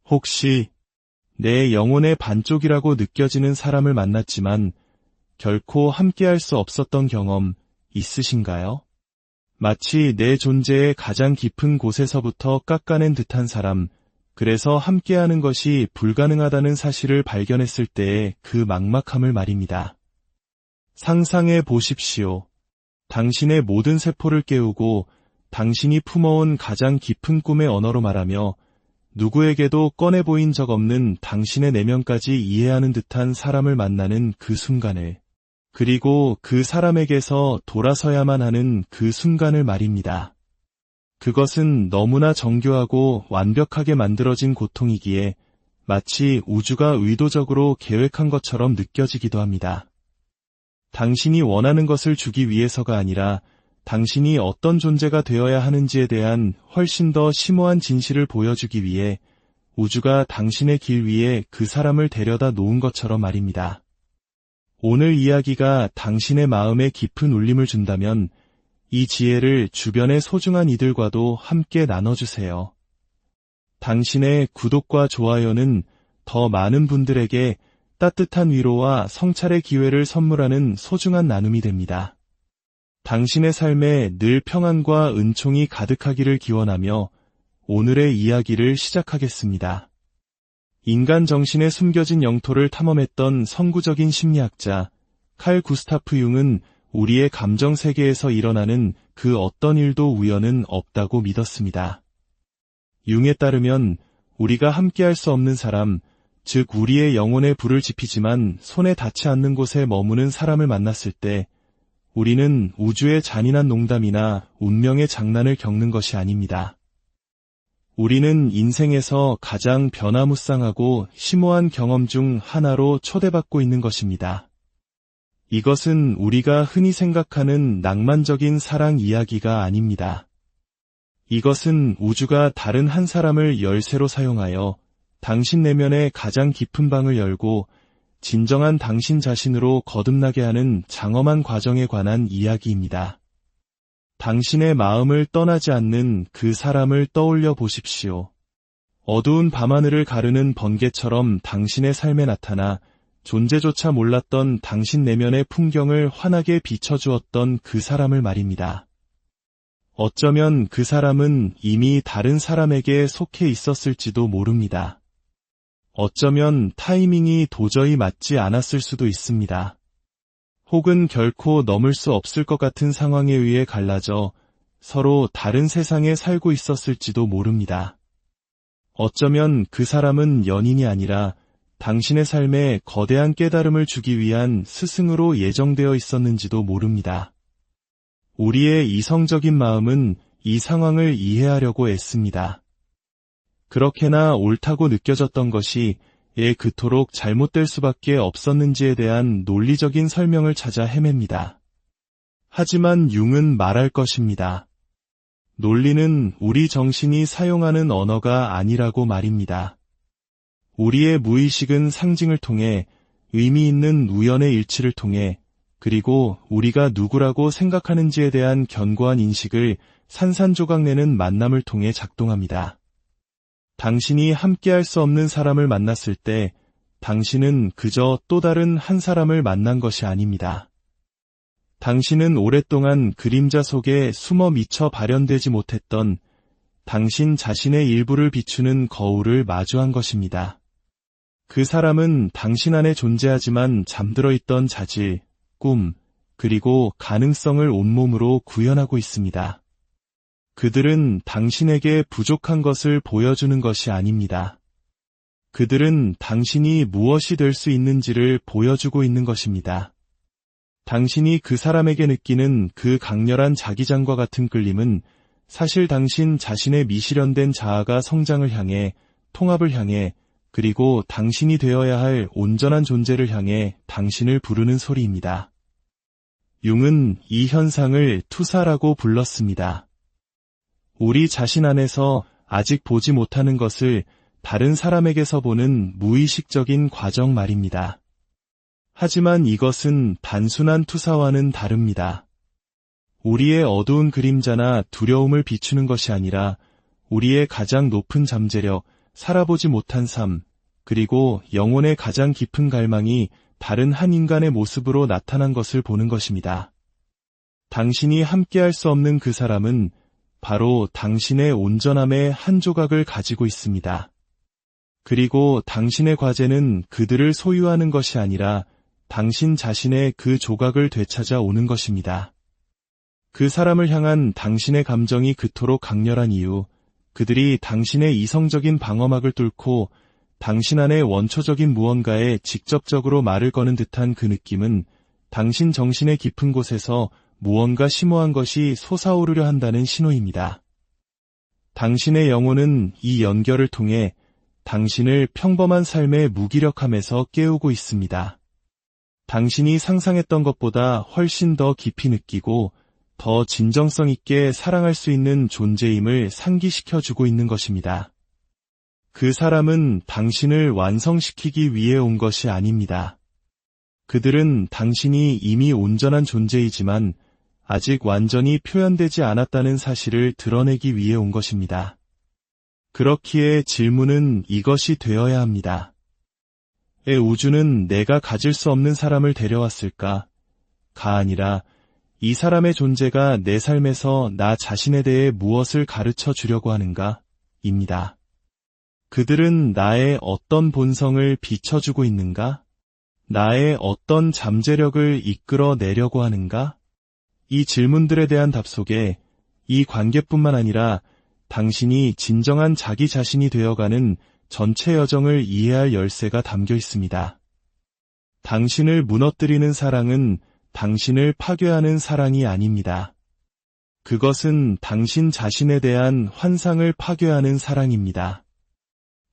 혹시 내 영혼의 반쪽이라고 느껴지는 사람을 만났지만 결코 함께할 수 없었던 경험 있으신가요? 마치 내 존재의 가장 깊은 곳에서부터 깎아낸 듯한 사람, 그래서 함께하는 것이 불가능하다는 사실을 발견했을 때의 그 막막함을 말입니다. 상상해 보십시오. 당신의 모든 세포를 깨우고 당신이 품어온 가장 깊은 꿈의 언어로 말하며 누구에게도 꺼내 보인 적 없는 당신의 내면까지 이해하는 듯한 사람을 만나는 그 순간을, 그리고 그 사람에게서 돌아서야만 하는 그 순간을 말입니다. 그것은 너무나 정교하고 완벽하게 만들어진 고통이기에 마치 우주가 의도적으로 계획한 것처럼 느껴지기도 합니다. 당신이 원하는 것을 주기 위해서가 아니라 당신이 어떤 존재가 되어야 하는지에 대한 훨씬 더 심오한 진실을 보여주기 위해 우주가 당신의 길 위에 그 사람을 데려다 놓은 것처럼 말입니다. 오늘 이야기가 당신의 마음에 깊은 울림을 준다면 이 지혜를 주변의 소중한 이들과도 함께 나눠주세요. 당신의 구독과 좋아요는 더 많은 분들에게 따뜻한 위로와 성찰의 기회를 선물하는 소중한 나눔이 됩니다. 당신의 삶에 늘 평안과 은총이 가득하기를 기원하며 오늘의 이야기를 시작하겠습니다. 인간 정신의 숨겨진 영토를 탐험했던 선구적인 심리학자 칼 구스타프 융은 우리의 감정 세계에서 일어나는 그 어떤 일도 우연은 없다고 믿었습니다. 융에 따르면 우리가 함께할 수 없는 사람, 즉 우리의 영혼에 불을 지피지만 손에 닿지 않는 곳에 머무는 사람을 만났을 때 우리는 우주의 잔인한 농담이나 운명의 장난을 겪는 것이 아닙니다. 우리는 인생에서 가장 변화무쌍하고 심오한 경험 중 하나로 초대받고 있는 것입니다. 이것은 우리가 흔히 생각하는 낭만적인 사랑 이야기가 아닙니다. 이것은 우주가 다른 한 사람을 열쇠로 사용하여 당신 내면의 가장 깊은 방을 열고 진정한 당신 자신으로 거듭나게 하는 장엄한 과정에 관한 이야기입니다. 당신의 마음을 떠나지 않는 그 사람을 떠올려 보십시오. 어두운 밤하늘을 가르는 번개처럼 당신의 삶에 나타나 존재조차 몰랐던 당신 내면의 풍경을 환하게 비춰주었던 그 사람을 말입니다. 어쩌면 그 사람은 이미 다른 사람에게 속해 있었을지도 모릅니다. 어쩌면 타이밍이 도저히 맞지 않았을 수도 있습니다. 혹은 결코 넘을 수 없을 것 같은 상황에 의해 갈라져 서로 다른 세상에 살고 있었을지도 모릅니다. 어쩌면 그 사람은 연인이 아니라 당신의 삶에 거대한 깨달음을 주기 위한 스승으로 예정되어 있었는지도 모릅니다. 우리의 이성적인 마음은 이 상황을 이해하려고 애씁니다. 그렇게나 옳다고 느껴졌던 것이 왜 그토록 잘못될 수밖에 없었는지에 대한 논리적인 설명을 찾아 헤맵니다. 하지만 융은 말할 것입니다. 논리는 우리 정신이 사용하는 언어가 아니라고 말입니다. 우리의 무의식은 상징을 통해 의미 있는 우연의 일치를 통해 그리고 우리가 누구라고 생각하는지에 대한 견고한 인식을 산산조각 내는 만남을 통해 작동합니다. 당신이 함께할 수 없는 사람을 만났을 때 당신은 그저 또 다른 한 사람을 만난 것이 아닙니다. 당신은 오랫동안 그림자 속에 숨어 미처 발현되지 못했던 당신 자신의 일부를 비추는 거울을 마주한 것입니다. 그 사람은 당신 안에 존재하지만 잠들어 있던 자질, 꿈, 그리고 가능성을 온몸으로 구현하고 있습니다. 그들은 당신에게 부족한 것을 보여주는 것이 아닙니다. 그들은 당신이 무엇이 될 수 있는지를 보여주고 있는 것입니다. 당신이 그 사람에게 느끼는 그 강렬한 자기장과 같은 끌림은 사실 당신 자신의 미실현된 자아가 성장을 향해, 통합을 향해, 그리고 당신이 되어야 할 온전한 존재를 향해 당신을 부르는 소리입니다. 융은 이 현상을 투사라고 불렀습니다. 우리 자신 안에서 아직 보지 못하는 것을 다른 사람에게서 보는 무의식적인 과정 말입니다. 하지만 이것은 단순한 투사와는 다릅니다. 우리의 어두운 그림자나 두려움을 비추는 것이 아니라 우리의 가장 높은 잠재력, 살아보지 못한 삶, 그리고 영혼의 가장 깊은 갈망이 다른 한 인간의 모습으로 나타난 것을 보는 것입니다. 당신이 함께할 수 없는 그 사람은 바로 당신의 온전함의 한 조각을 가지고 있습니다. 그리고 당신의 과제는 그들을 소유하는 것이 아니라 당신 자신의 그 조각을 되찾아 오는 것입니다. 그 사람을 향한 당신의 감정이 그토록 강렬한 이유, 그들이 당신의 이성적인 방어막을 뚫고 당신 안의 원초적인 무언가에 직접적으로 말을 거는 듯한 그 느낌은 당신 정신의 깊은 곳에서 무언가 심오한 것이 솟아오르려 한다는 신호입니다. 당신의 영혼은 이 연결을 통해 당신을 평범한 삶의 무기력함에서 깨우고 있습니다. 당신이 상상했던 것보다 훨씬 더 깊이 느끼고 더 진정성 있게 사랑할 수 있는 존재임을 상기시켜주고 있는 것입니다. 그 사람은 당신을 완성시키기 위해 온 것이 아닙니다. 그들은 당신이 이미 온전한 존재이지만 아직 완전히 표현되지 않았다는 사실을 드러내기 위해 온 것입니다. 그렇기에 질문은 이것이 되어야 합니다. 의 우주는 내가 가질 수 없는 사람을 데려왔을까? 가 아니라 이 사람의 존재가 내 삶에서 나 자신에 대해 무엇을 가르쳐 주려고 하는가? 입니다. 그들은 나의 어떤 본성을 비춰주고 있는가? 나의 어떤 잠재력을 이끌어내려고 하는가? 이 질문들에 대한 답 속에 이 관계뿐만 아니라 당신이 진정한 자기 자신이 되어가는 전체 여정을 이해할 열쇠가 담겨 있습니다. 당신을 무너뜨리는 사랑은 당신을 파괴하는 사랑이 아닙니다. 그것은 당신 자신에 대한 환상을 파괴하는 사랑입니다.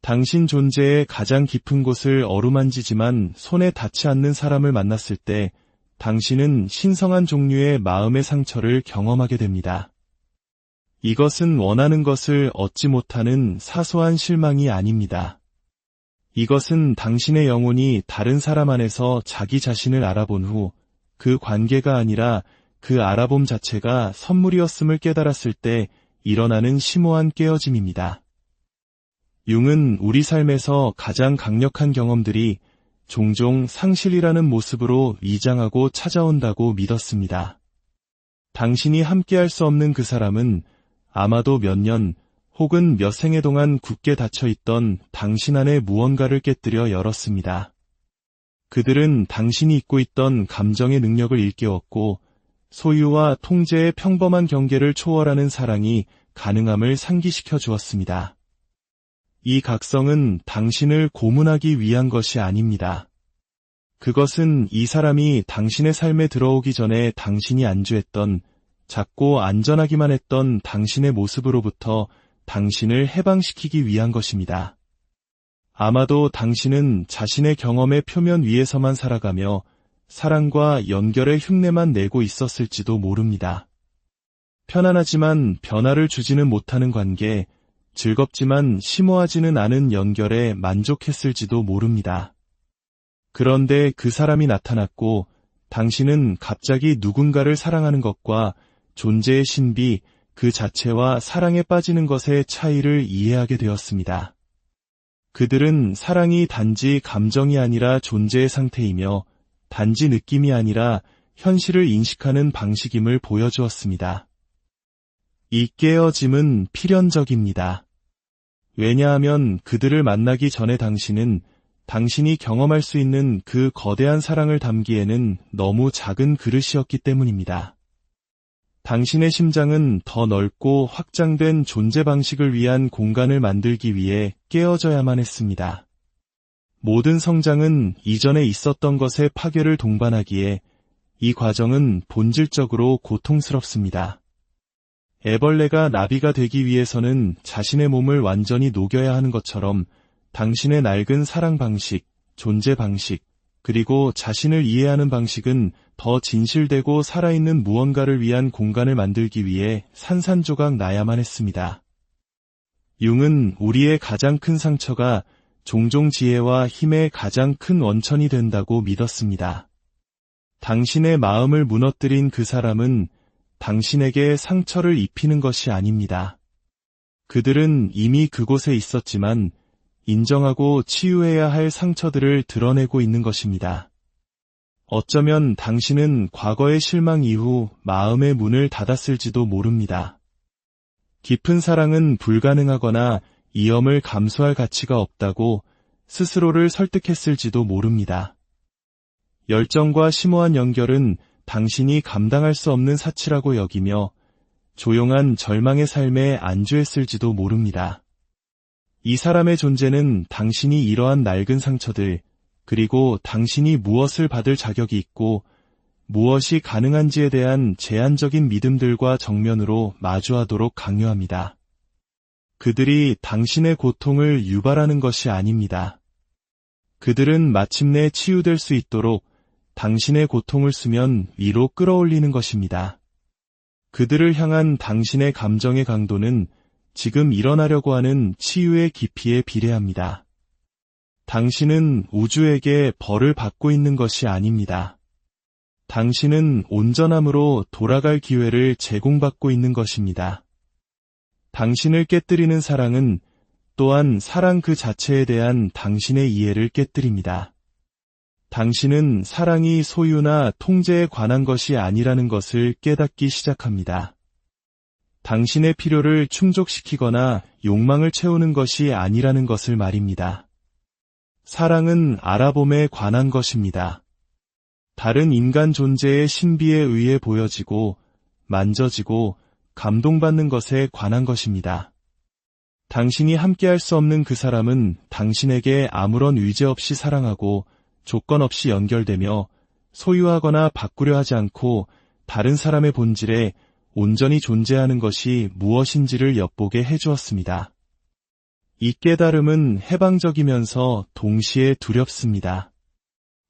당신 존재의 가장 깊은 곳을 어루만지지만 손에 닿지 않는 사람을 만났을 때 당신은 신성한 종류의 마음의 상처를 경험하게 됩니다. 이것은 원하는 것을 얻지 못하는 사소한 실망이 아닙니다. 이것은 당신의 영혼이 다른 사람 안에서 자기 자신을 알아본 후 그 관계가 아니라 그 알아봄 자체가 선물이었음을 깨달았을 때 일어나는 심오한 깨어짐입니다. 융은 우리 삶에서 가장 강력한 경험들이 종종 상실이라는 모습으로 위장하고 찾아온다고 믿었습니다. 당신이 함께할 수 없는 그 사람은 아마도 몇 년 혹은 몇 생애 동안 굳게 닫혀있던 당신 안의 무언가를 깨뜨려 열었습니다. 그들은 당신이 잊고 있던 감정의 능력을 일깨웠고 소유와 통제의 평범한 경계를 초월하는 사랑이 가능함을 상기시켜 주었습니다. 이 각성은 당신을 고문하기 위한 것이 아닙니다. 그것은 이 사람이 당신의 삶에 들어오기 전에 당신이 안주했던 작고 안전하기만 했던 당신의 모습으로부터 당신을 해방시키기 위한 것입니다. 아마도 당신은 자신의 경험의 표면 위에서만 살아가며 사랑과 연결의 흉내만 내고 있었을지도 모릅니다. 편안하지만 변화를 주지는 못하는 관계, 즐겁지만 심오하지는 않은 연결에 만족했을지도 모릅니다. 그런데 그 사람이 나타났고 당신은 갑자기 누군가를 사랑하는 것과 존재의 신비, 그 자체와 사랑에 빠지는 것의 차이를 이해하게 되었습니다. 그들은 사랑이 단지 감정이 아니라 존재의 상태이며 단지 느낌이 아니라 현실을 인식하는 방식임을 보여주었습니다. 이 깨어짐은 필연적입니다. 왜냐하면 그들을 만나기 전에 당신은 당신이 경험할 수 있는 그 거대한 사랑을 담기에는 너무 작은 그릇이었기 때문입니다. 당신의 심장은 더 넓고 확장된 존재 방식을 위한 공간을 만들기 위해 깨어져야만 했습니다. 모든 성장은 이전에 있었던 것의 파괴를 동반하기에 이 과정은 본질적으로 고통스럽습니다. 애벌레가 나비가 되기 위해서는 자신의 몸을 완전히 녹여야 하는 것처럼 당신의 낡은 사랑 방식, 존재 방식, 그리고 자신을 이해하는 방식은 더 진실되고 살아있는 무언가를 위한 공간을 만들기 위해 산산조각 나야만 했습니다. 융은 우리의 가장 큰 상처가 종종 지혜와 힘의 가장 큰 원천이 된다고 믿었습니다. 당신의 마음을 무너뜨린 그 사람은 당신에게 상처를 입히는 것이 아닙니다. 그들은 이미 그곳에 있었지만 인정하고 치유해야 할 상처들을 드러내고 있는 것입니다. 어쩌면 당신은 과거의 실망 이후 마음의 문을 닫았을지도 모릅니다. 깊은 사랑은 불가능하거나 이염을 감수할 가치가 없다고 스스로를 설득했을지도 모릅니다. 열정과 심오한 연결은 당신이 감당할 수 없는 사치라고 여기며 조용한 절망의 삶에 안주했을지도 모릅니다. 이 사람의 존재는 당신이 이러한 낡은 상처들, 그리고 당신이 무엇을 받을 자격이 있고 무엇이 가능한지에 대한 제한적인 믿음들과 정면으로 마주하도록 강요합니다. 그들이 당신의 고통을 유발하는 것이 아닙니다. 그들은 마침내 치유될 수 있도록 당신의 고통을 수면 위로 끌어올리는 것입니다. 그들을 향한 당신의 감정의 강도는 지금 일어나려고 하는 치유의 깊이에 비례합니다. 당신은 우주에게 벌을 받고 있는 것이 아닙니다. 당신은 온전함으로 돌아갈 기회를 제공받고 있는 것입니다. 당신을 깨뜨리는 사랑은 또한 사랑 그 자체에 대한 당신의 이해를 깨뜨립니다. 당신은 사랑이 소유나 통제에 관한 것이 아니라는 것을 깨닫기 시작합니다. 당신의 필요를 충족시키거나 욕망을 채우는 것이 아니라는 것을 말입니다. 사랑은 알아봄에 관한 것입니다. 다른 인간 존재의 신비에 의해 보여지고 만져지고 감동받는 것에 관한 것입니다. 당신이 함께할 수 없는 그 사람은 당신에게 아무런 의제 없이 사랑하고 조건 없이 연결되며 소유하거나 바꾸려 하지 않고 다른 사람의 본질에 온전히 존재하는 것이 무엇인지를 엿보게 해주었습니다. 이 깨달음은 해방적이면서 동시에 두렵습니다.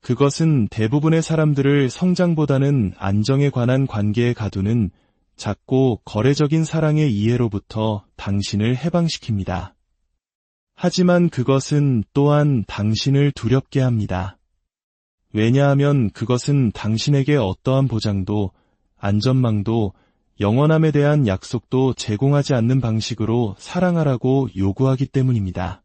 그것은 대부분의 사람들을 성장보다는 안정에 관한 관계에 가두는 작고 거래적인 사랑의 이해로부터 당신을 해방시킵니다. 하지만 그것은 또한 당신을 두렵게 합니다. 왜냐하면 그것은 당신에게 어떠한 보장도, 안전망도, 영원함에 대한 약속도 제공하지 않는 방식으로 사랑하라고 요구하기 때문입니다.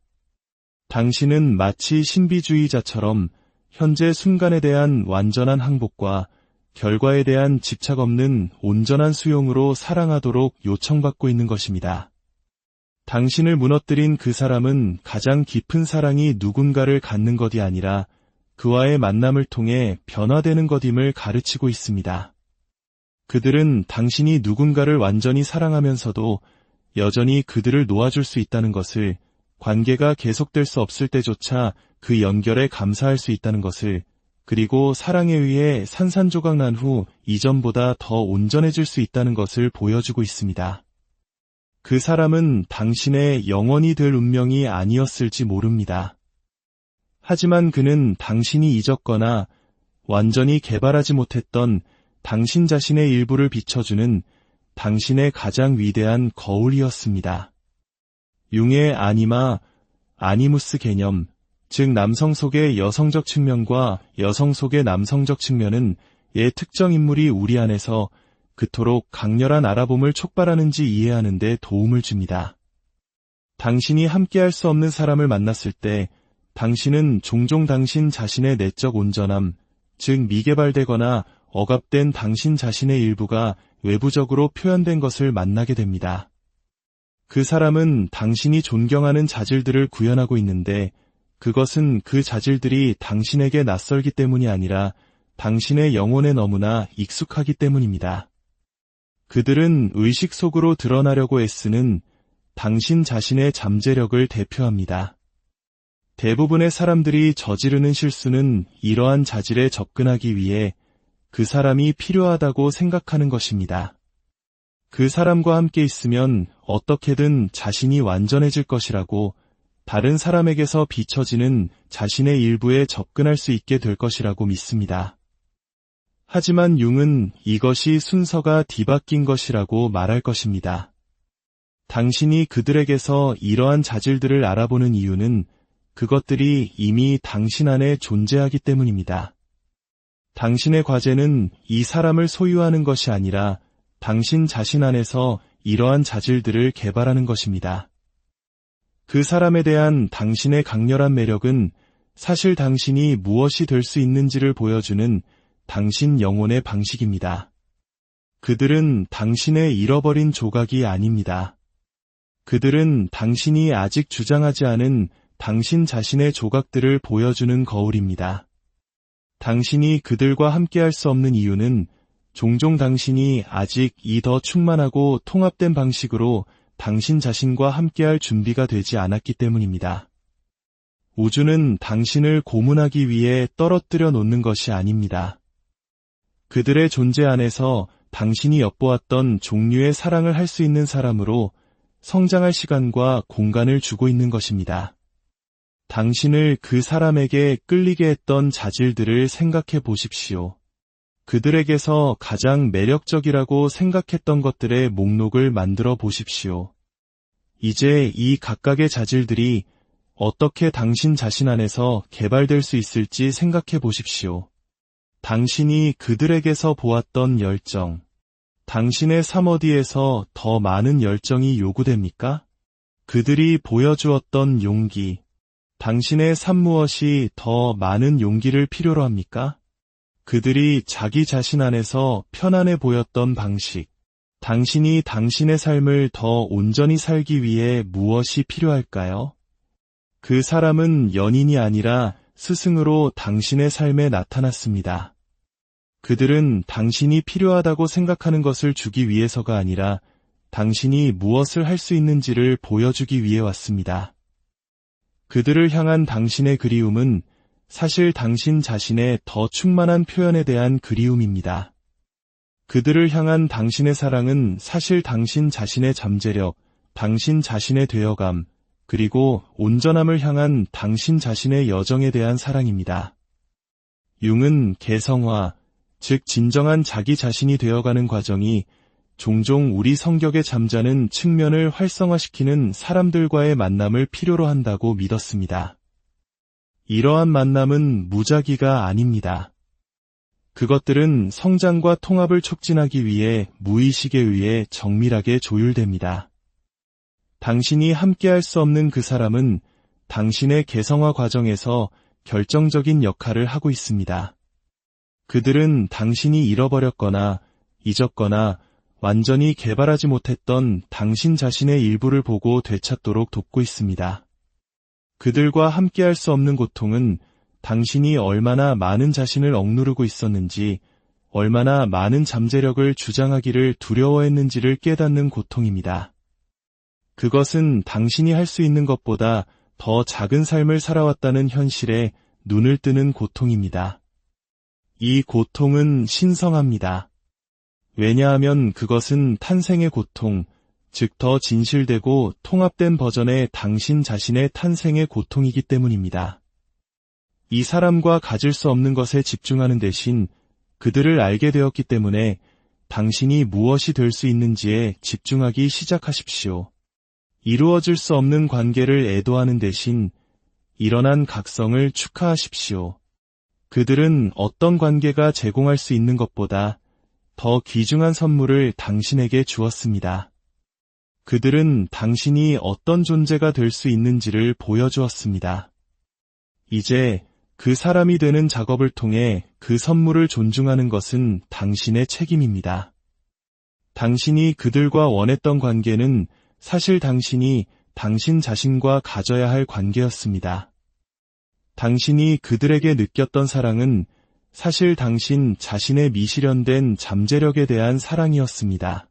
당신은 마치 신비주의자처럼 현재 순간에 대한 완전한 항복과 결과에 대한 집착 없는 온전한 수용으로 사랑하도록 요청받고 있는 것입니다. 당신을 무너뜨린 그 사람은 가장 깊은 사랑이 누군가를 갖는 것이 아니라 그와의 만남을 통해 변화되는 것임을 가르치고 있습니다. 그들은 당신이 누군가를 완전히 사랑하면서도 여전히 그들을 놓아줄 수 있다는 것을, 관계가 계속될 수 없을 때조차 그 연결에 감사할 수 있다는 것을, 그리고 사랑에 의해 산산조각 난 후 이전보다 더 온전해질 수 있다는 것을 보여주고 있습니다. 그 사람은 당신의 영원히 될 운명이 아니었을지 모릅니다. 하지만 그는 당신이 잊었거나 완전히 개발하지 못했던 당신 자신의 일부를 비춰주는 당신의 가장 위대한 거울이었습니다. 융의 아니마, 아니무스 개념, 즉 남성 속의 여성적 측면과 여성 속의 남성적 측면은 특정 인물이 우리 안에서 그토록 강렬한 알아봄을 촉발하는지 이해하는 데 도움을 줍니다. 당신이 함께할 수 없는 사람을 만났을 때 당신은 종종 당신 자신의 내적 온전함, 즉 미개발되거나 억압된 당신 자신의 일부가 외부적으로 표현된 것을 만나게 됩니다. 그 사람은 당신이 존경하는 자질들을 구현하고 있는데 그것은 그 자질들이 당신에게 낯설기 때문이 아니라 당신의 영혼에 너무나 익숙하기 때문입니다. 그들은 의식 속으로 드러나려고 애쓰는 당신 자신의 잠재력을 대표합니다. 대부분의 사람들이 저지르는 실수는 이러한 자질에 접근하기 위해 그 사람이 필요하다고 생각하는 것입니다. 그 사람과 함께 있으면 어떻게든 자신이 완전해질 것이라고, 다른 사람에게서 비춰지는 자신의 일부에 접근할 수 있게 될 것이라고 믿습니다. 하지만 융은 이것이 순서가 뒤바뀐 것이라고 말할 것입니다. 당신이 그들에게서 이러한 자질들을 알아보는 이유는 그것들이 이미 당신 안에 존재하기 때문입니다. 당신의 과제는 이 사람을 소유하는 것이 아니라 당신 자신 안에서 이러한 자질들을 개발하는 것입니다. 그 사람에 대한 당신의 강렬한 매력은 사실 당신이 무엇이 될 수 있는지를 보여주는 당신 영혼의 방식입니다. 그들은 당신의 잃어버린 조각이 아닙니다. 그들은 당신이 아직 주장하지 않은 당신 자신의 조각들을 보여주는 거울입니다. 당신이 그들과 함께할 수 없는 이유는 종종 당신이 아직 이 더 충만하고 통합된 방식으로 당신 자신과 함께할 준비가 되지 않았기 때문입니다. 우주는 당신을 고문하기 위해 떨어뜨려 놓는 것이 아닙니다. 그들의 존재 안에서 당신이 엿보았던 종류의 사랑을 할 수 있는 사람으로 성장할 시간과 공간을 주고 있는 것입니다. 당신을 그 사람에게 끌리게 했던 자질들을 생각해 보십시오. 그들에게서 가장 매력적이라고 생각했던 것들의 목록을 만들어 보십시오. 이제 이 각각의 자질들이 어떻게 당신 자신 안에서 개발될 수 있을지 생각해 보십시오. 당신이 그들에게서 보았던 열정, 당신의 삶 어디에서 더 많은 열정이 요구됩니까? 그들이 보여주었던 용기, 당신의 삶 무엇이 더 많은 용기를 필요로 합니까? 그들이 자기 자신 안에서 편안해 보였던 방식, 당신이 당신의 삶을 더 온전히 살기 위해 무엇이 필요할까요? 그 사람은 연인이 아니라 스승으로 당신의 삶에 나타났습니다. 그들은 당신이 필요하다고 생각하는 것을 주기 위해서가 아니라 당신이 무엇을 할 수 있는지를 보여주기 위해 왔습니다. 그들을 향한 당신의 그리움은 사실 당신 자신의 더 충만한 표현에 대한 그리움입니다. 그들을 향한 당신의 사랑은 사실 당신 자신의 잠재력, 당신 자신의 되어감, 그리고 온전함을 향한 당신 자신의 여정에 대한 사랑입니다. 융은 개성화, 즉 진정한 자기 자신이 되어가는 과정이 종종 우리 성격에 잠자는 측면을 활성화시키는 사람들과의 만남을 필요로 한다고 믿었습니다. 이러한 만남은 무작위가 아닙니다. 그것들은 성장과 통합을 촉진하기 위해 무의식에 의해 정밀하게 조율됩니다. 당신이 함께할 수 없는 그 사람은 당신의 개성화 과정에서 결정적인 역할을 하고 있습니다. 그들은 당신이 잃어버렸거나 잊었거나 완전히 개발하지 못했던 당신 자신의 일부를 보고 되찾도록 돕고 있습니다. 그들과 함께할 수 없는 고통은 당신이 얼마나 많은 자신을 억누르고 있었는지, 얼마나 많은 잠재력을 주장하기를 두려워했는지를 깨닫는 고통입니다. 그것은 당신이 할 수 있는 것보다 더 작은 삶을 살아왔다는 현실에 눈을 뜨는 고통입니다. 이 고통은 신성합니다. 왜냐하면 그것은 탄생의 고통, 즉 더 진실되고 통합된 버전의 당신 자신의 탄생의 고통이기 때문입니다. 이 사람과 가질 수 없는 것에 집중하는 대신 그들을 알게 되었기 때문에 당신이 무엇이 될 수 있는지에 집중하기 시작하십시오. 이루어질 수 없는 관계를 애도하는 대신 일어난 각성을 축하하십시오. 그들은 어떤 관계가 제공할 수 있는 것보다 더 귀중한 선물을 당신에게 주었습니다. 그들은 당신이 어떤 존재가 될 수 있는지를 보여주었습니다. 이제 그 사람이 되는 작업을 통해 그 선물을 존중하는 것은 당신의 책임입니다. 당신이 그들과 원했던 관계는 사실 당신이 당신 자신과 가져야 할 관계였습니다. 당신이 그들에게 느꼈던 사랑은 사실 당신 자신의 미실현된 잠재력에 대한 사랑이었습니다.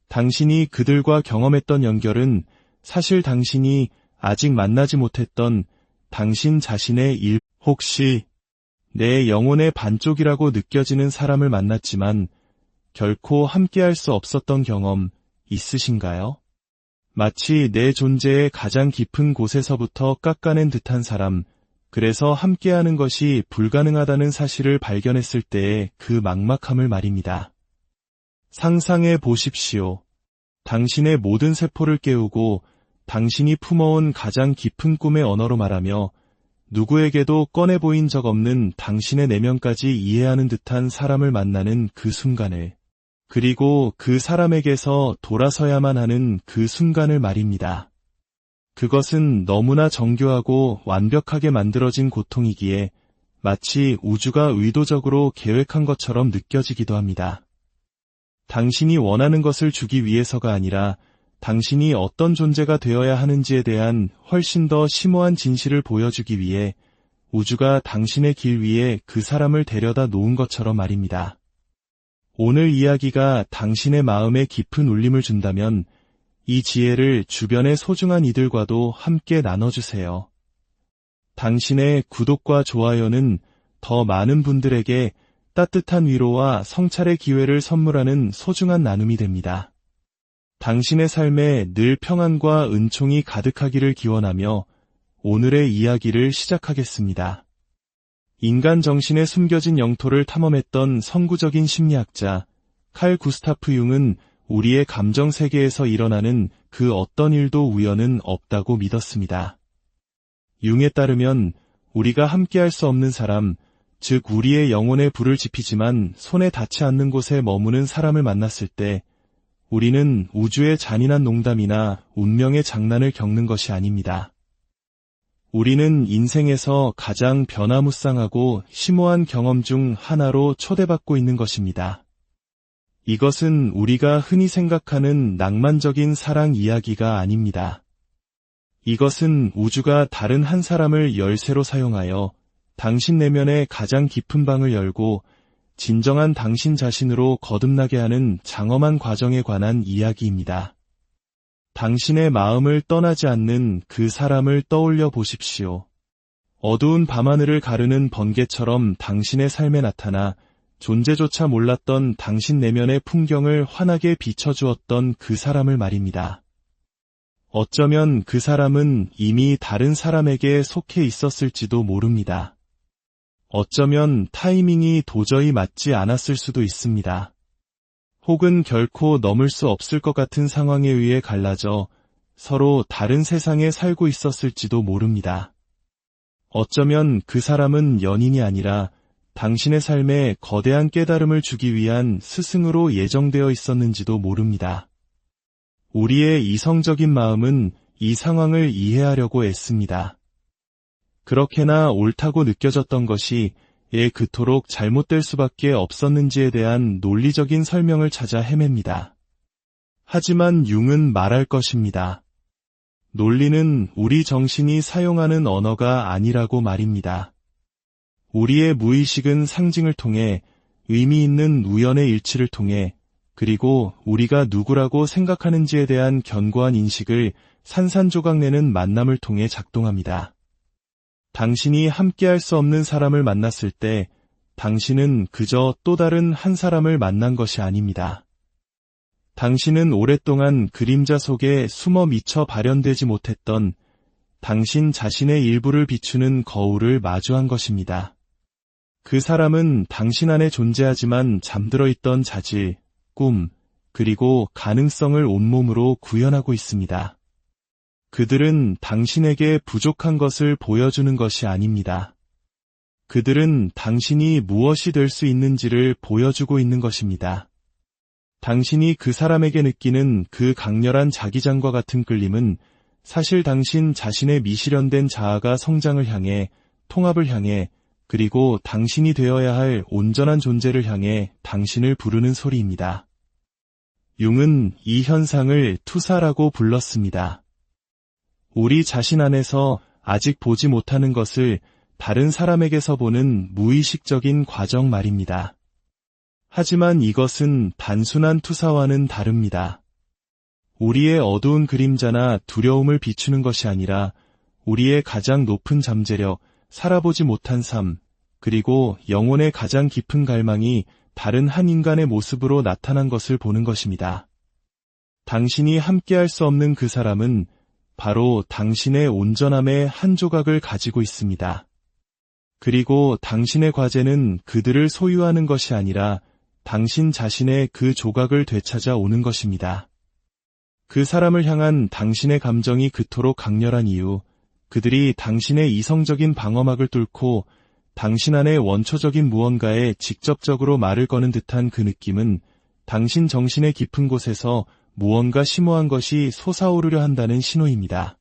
당신이 그들과 경험했던 연결은 사실 당신이 아직 만나지 못했던 당신 자신의 일, 혹시 내 영혼의 반쪽이라고 느껴지는 사람을 만났지만 결코 함께할 수 없었던 경험 있으신가요? 마치 내 존재의 가장 깊은 곳에서부터 깎아낸 듯한 사람, 그래서 함께하는 것이 불가능하다는 사실을 발견했을 때의 그 막막함을 말입니다. 상상해 보십시오. 당신의 모든 세포를 깨우고 당신이 품어온 가장 깊은 꿈의 언어로 말하며 누구에게도 꺼내 보인 적 없는 당신의 내면까지 이해하는 듯한 사람을 만나는 그 순간을, 그리고 그 사람에게서 돌아서야만 하는 그 순간을 말입니다. 그것은 너무나 정교하고 완벽하게 만들어진 고통이기에 마치 우주가 의도적으로 계획한 것처럼 느껴지기도 합니다. 당신이 원하는 것을 주기 위해서가 아니라 당신이 어떤 존재가 되어야 하는지에 대한 훨씬 더 심오한 진실을 보여주기 위해 우주가 당신의 길 위에 그 사람을 데려다 놓은 것처럼 말입니다. 오늘 이야기가 당신의 마음에 깊은 울림을 준다면 이 지혜를 주변의 소중한 이들과도 함께 나눠주세요. 당신의 구독과 좋아요는 더 많은 분들에게 따뜻한 위로와 성찰의 기회를 선물하는 소중한 나눔이 됩니다. 당신의 삶에 늘 평안과 은총이 가득하기를 기원하며 오늘의 이야기를 시작하겠습니다. 인간 정신에 숨겨진 영토를 탐험했던 선구적인 심리학자 칼 구스타프 융은 우리의 감정 세계에서 일어나는 그 어떤 일도 우연은 없다고 믿었습니다. 융에 따르면 우리가 함께할 수 없는 사람, 즉 우리의 영혼에 불을 지피지만 손에 닿지 않는 곳에 머무는 사람을 만났을 때 우리는 우주의 잔인한 농담이나 운명의 장난을 겪는 것이 아닙니다. 우리는 인생에서 가장 변화무쌍하고 심오한 경험 중 하나로 초대받고 있는 것입니다. 이것은 우리가 흔히 생각하는 낭만적인 사랑 이야기가 아닙니다. 이것은 우주가 다른 한 사람을 열쇠로 사용하여 당신 내면의 가장 깊은 방을 열고 진정한 당신 자신으로 거듭나게 하는 장엄한 과정에 관한 이야기입니다. 당신의 마음을 떠나지 않는 그 사람을 떠올려 보십시오. 어두운 밤하늘을 가르는 번개처럼 당신의 삶에 나타나 존재조차 몰랐던 당신 내면의 풍경을 환하게 비춰주었던 그 사람을 말입니다. 어쩌면 그 사람은 이미 다른 사람에게 속해 있었을지도 모릅니다. 어쩌면 타이밍이 도저히 맞지 않았을 수도 있습니다. 혹은 결코 넘을 수 없을 것 같은 상황에 의해 갈라져 서로 다른 세상에 살고 있었을지도 모릅니다. 어쩌면 그 사람은 연인이 아니라 당신의 삶에 거대한 깨달음을 주기 위한 스승으로 예정되어 있었는지도 모릅니다. 우리의 이성적인 마음은 이 상황을 이해하려고 애씁니다. 그렇게나 옳다고 느껴졌던 것이 왜 그토록 잘못될 수밖에 없었는지에 대한 논리적인 설명을 찾아 헤맵니다. 하지만 융은 말할 것입니다. 논리는 우리 정신이 사용하는 언어가 아니라고 말입니다. 우리의 무의식은 상징을 통해 의미 있는 우연의 일치를 통해 그리고 우리가 누구라고 생각하는지에 대한 견고한 인식을 산산조각 내는 만남을 통해 작동합니다. 당신이 함께할 수 없는 사람을 만났을 때 당신은 그저 또 다른 한 사람을 만난 것이 아닙니다. 당신은 오랫동안 그림자 속에 숨어 미처 발현되지 못했던 당신 자신의 일부를 비추는 거울을 마주한 것입니다. 그 사람은 당신 안에 존재하지만 잠들어 있던 자질, 꿈, 그리고 가능성을 온몸으로 구현하고 있습니다. 그들은 당신에게 부족한 것을 보여주는 것이 아닙니다. 그들은 당신이 무엇이 될 수 있는지를 보여주고 있는 것입니다. 당신이 그 사람에게 느끼는 그 강렬한 자기장과 같은 끌림은 사실 당신 자신의 미실현된 자아가 성장을 향해, 통합을 향해, 그리고 당신이 되어야 할 온전한 존재를 향해 당신을 부르는 소리입니다. 융은 이 현상을 투사라고 불렀습니다. 우리 자신 안에서 아직 보지 못하는 것을 다른 사람에게서 보는 무의식적인 과정 말입니다. 하지만 이것은 단순한 투사와는 다릅니다. 우리의 어두운 그림자나 두려움을 비추는 것이 아니라 우리의 가장 높은 잠재력, 살아보지 못한 삶, 그리고 영혼의 가장 깊은 갈망이 다른 한 인간의 모습으로 나타난 것을 보는 것입니다. 당신이 함께할 수 없는 그 사람은 바로 당신의 온전함의 한 조각을 가지고 있습니다. 그리고 당신의 과제는 그들을 소유하는 것이 아니라 당신 자신의 그 조각을 되찾아 오는 것입니다. 그 사람을 향한 당신의 감정이 그토록 강렬한 이유, 그들이 당신의 이성적인 방어막을 뚫고 당신 안의 원초적인 무언가에 직접적으로 말을 거는 듯한 그 느낌은 당신 정신의 깊은 곳에서 무언가 심오한 것이 솟아오르려 한다는 신호입니다.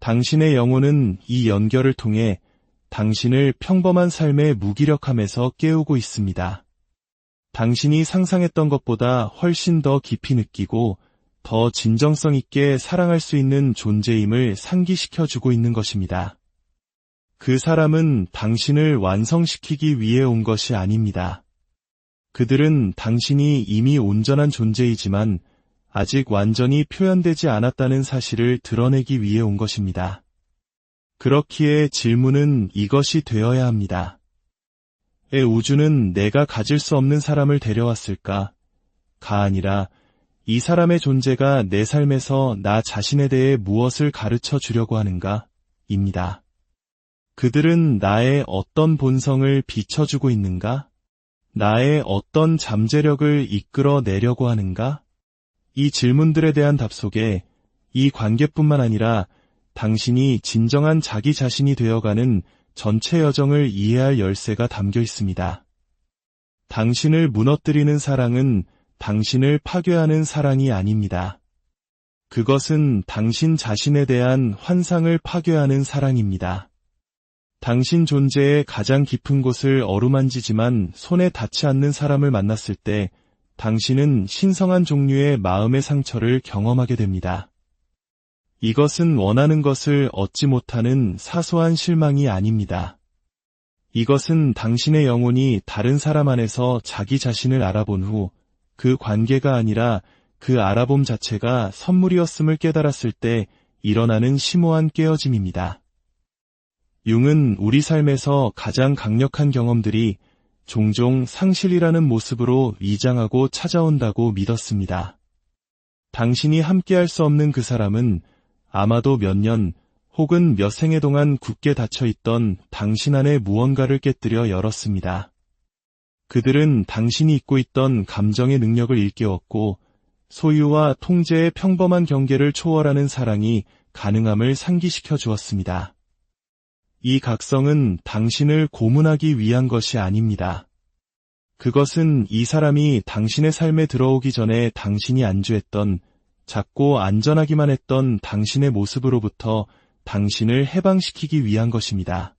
당신의 영혼은 이 연결을 통해 당신을 평범한 삶의 무기력함에서 깨우고 있습니다. 당신이 상상했던 것보다 훨씬 더 깊이 느끼고 더 진정성 있게 사랑할 수 있는 존재임을 상기시켜주고 있는 것입니다. 그 사람은 당신을 완성시키기 위해 온 것이 아닙니다. 그들은 당신이 이미 온전한 존재이지만 아직 완전히 표현되지 않았다는 사실을 드러내기 위해 온 것입니다. 그렇기에 질문은 이것이 되어야 합니다. 의 우주는 내가 가질 수 없는 사람을 데려왔을까? 가 아니라 이 사람의 존재가 내 삶에서 나 자신에 대해 무엇을 가르쳐 주려고 하는가? 입니다. 그들은 나의 어떤 본성을 비춰주고 있는가? 나의 어떤 잠재력을 이끌어내려고 하는가? 이 질문들에 대한 답 속에 이 관계뿐만 아니라 당신이 진정한 자기 자신이 되어가는 전체 여정을 이해할 열쇠가 담겨 있습니다. 당신을 무너뜨리는 사랑은 당신을 파괴하는 사랑이 아닙니다. 그것은 당신 자신에 대한 환상을 파괴하는 사랑입니다. 당신 존재의 가장 깊은 곳을 어루만지지만 손에 닿지 않는 사람을 만났을 때 당신은 신성한 종류의 마음의 상처를 경험하게 됩니다. 이것은 원하는 것을 얻지 못하는 사소한 실망이 아닙니다. 이것은 당신의 영혼이 다른 사람 안에서 자기 자신을 알아본 후 그 관계가 아니라 그 알아봄 자체가 선물이었음을 깨달았을 때 일어나는 심오한 깨어짐입니다. 융은 우리 삶에서 가장 강력한 경험들이 종종 상실이라는 모습으로 위장하고 찾아온다고 믿었습니다. 당신이 함께할 수 없는 그 사람은 아마도 몇 년 혹은 몇 생애 동안 굳게 닫혀있던 당신 안의 무언가를 깨뜨려 열었습니다. 그들은 당신이 잊고 있던 감정의 능력을 일깨웠고 소유와 통제의 평범한 경계를 초월하는 사랑이 가능함을 상기시켜 주었습니다. 이 각성은 당신을 고문하기 위한 것이 아닙니다. 그것은 이 사람이 당신의 삶에 들어오기 전에 당신이 안주했던 작고 안전하기만 했던 당신의 모습으로부터 당신을 해방시키기 위한 것입니다.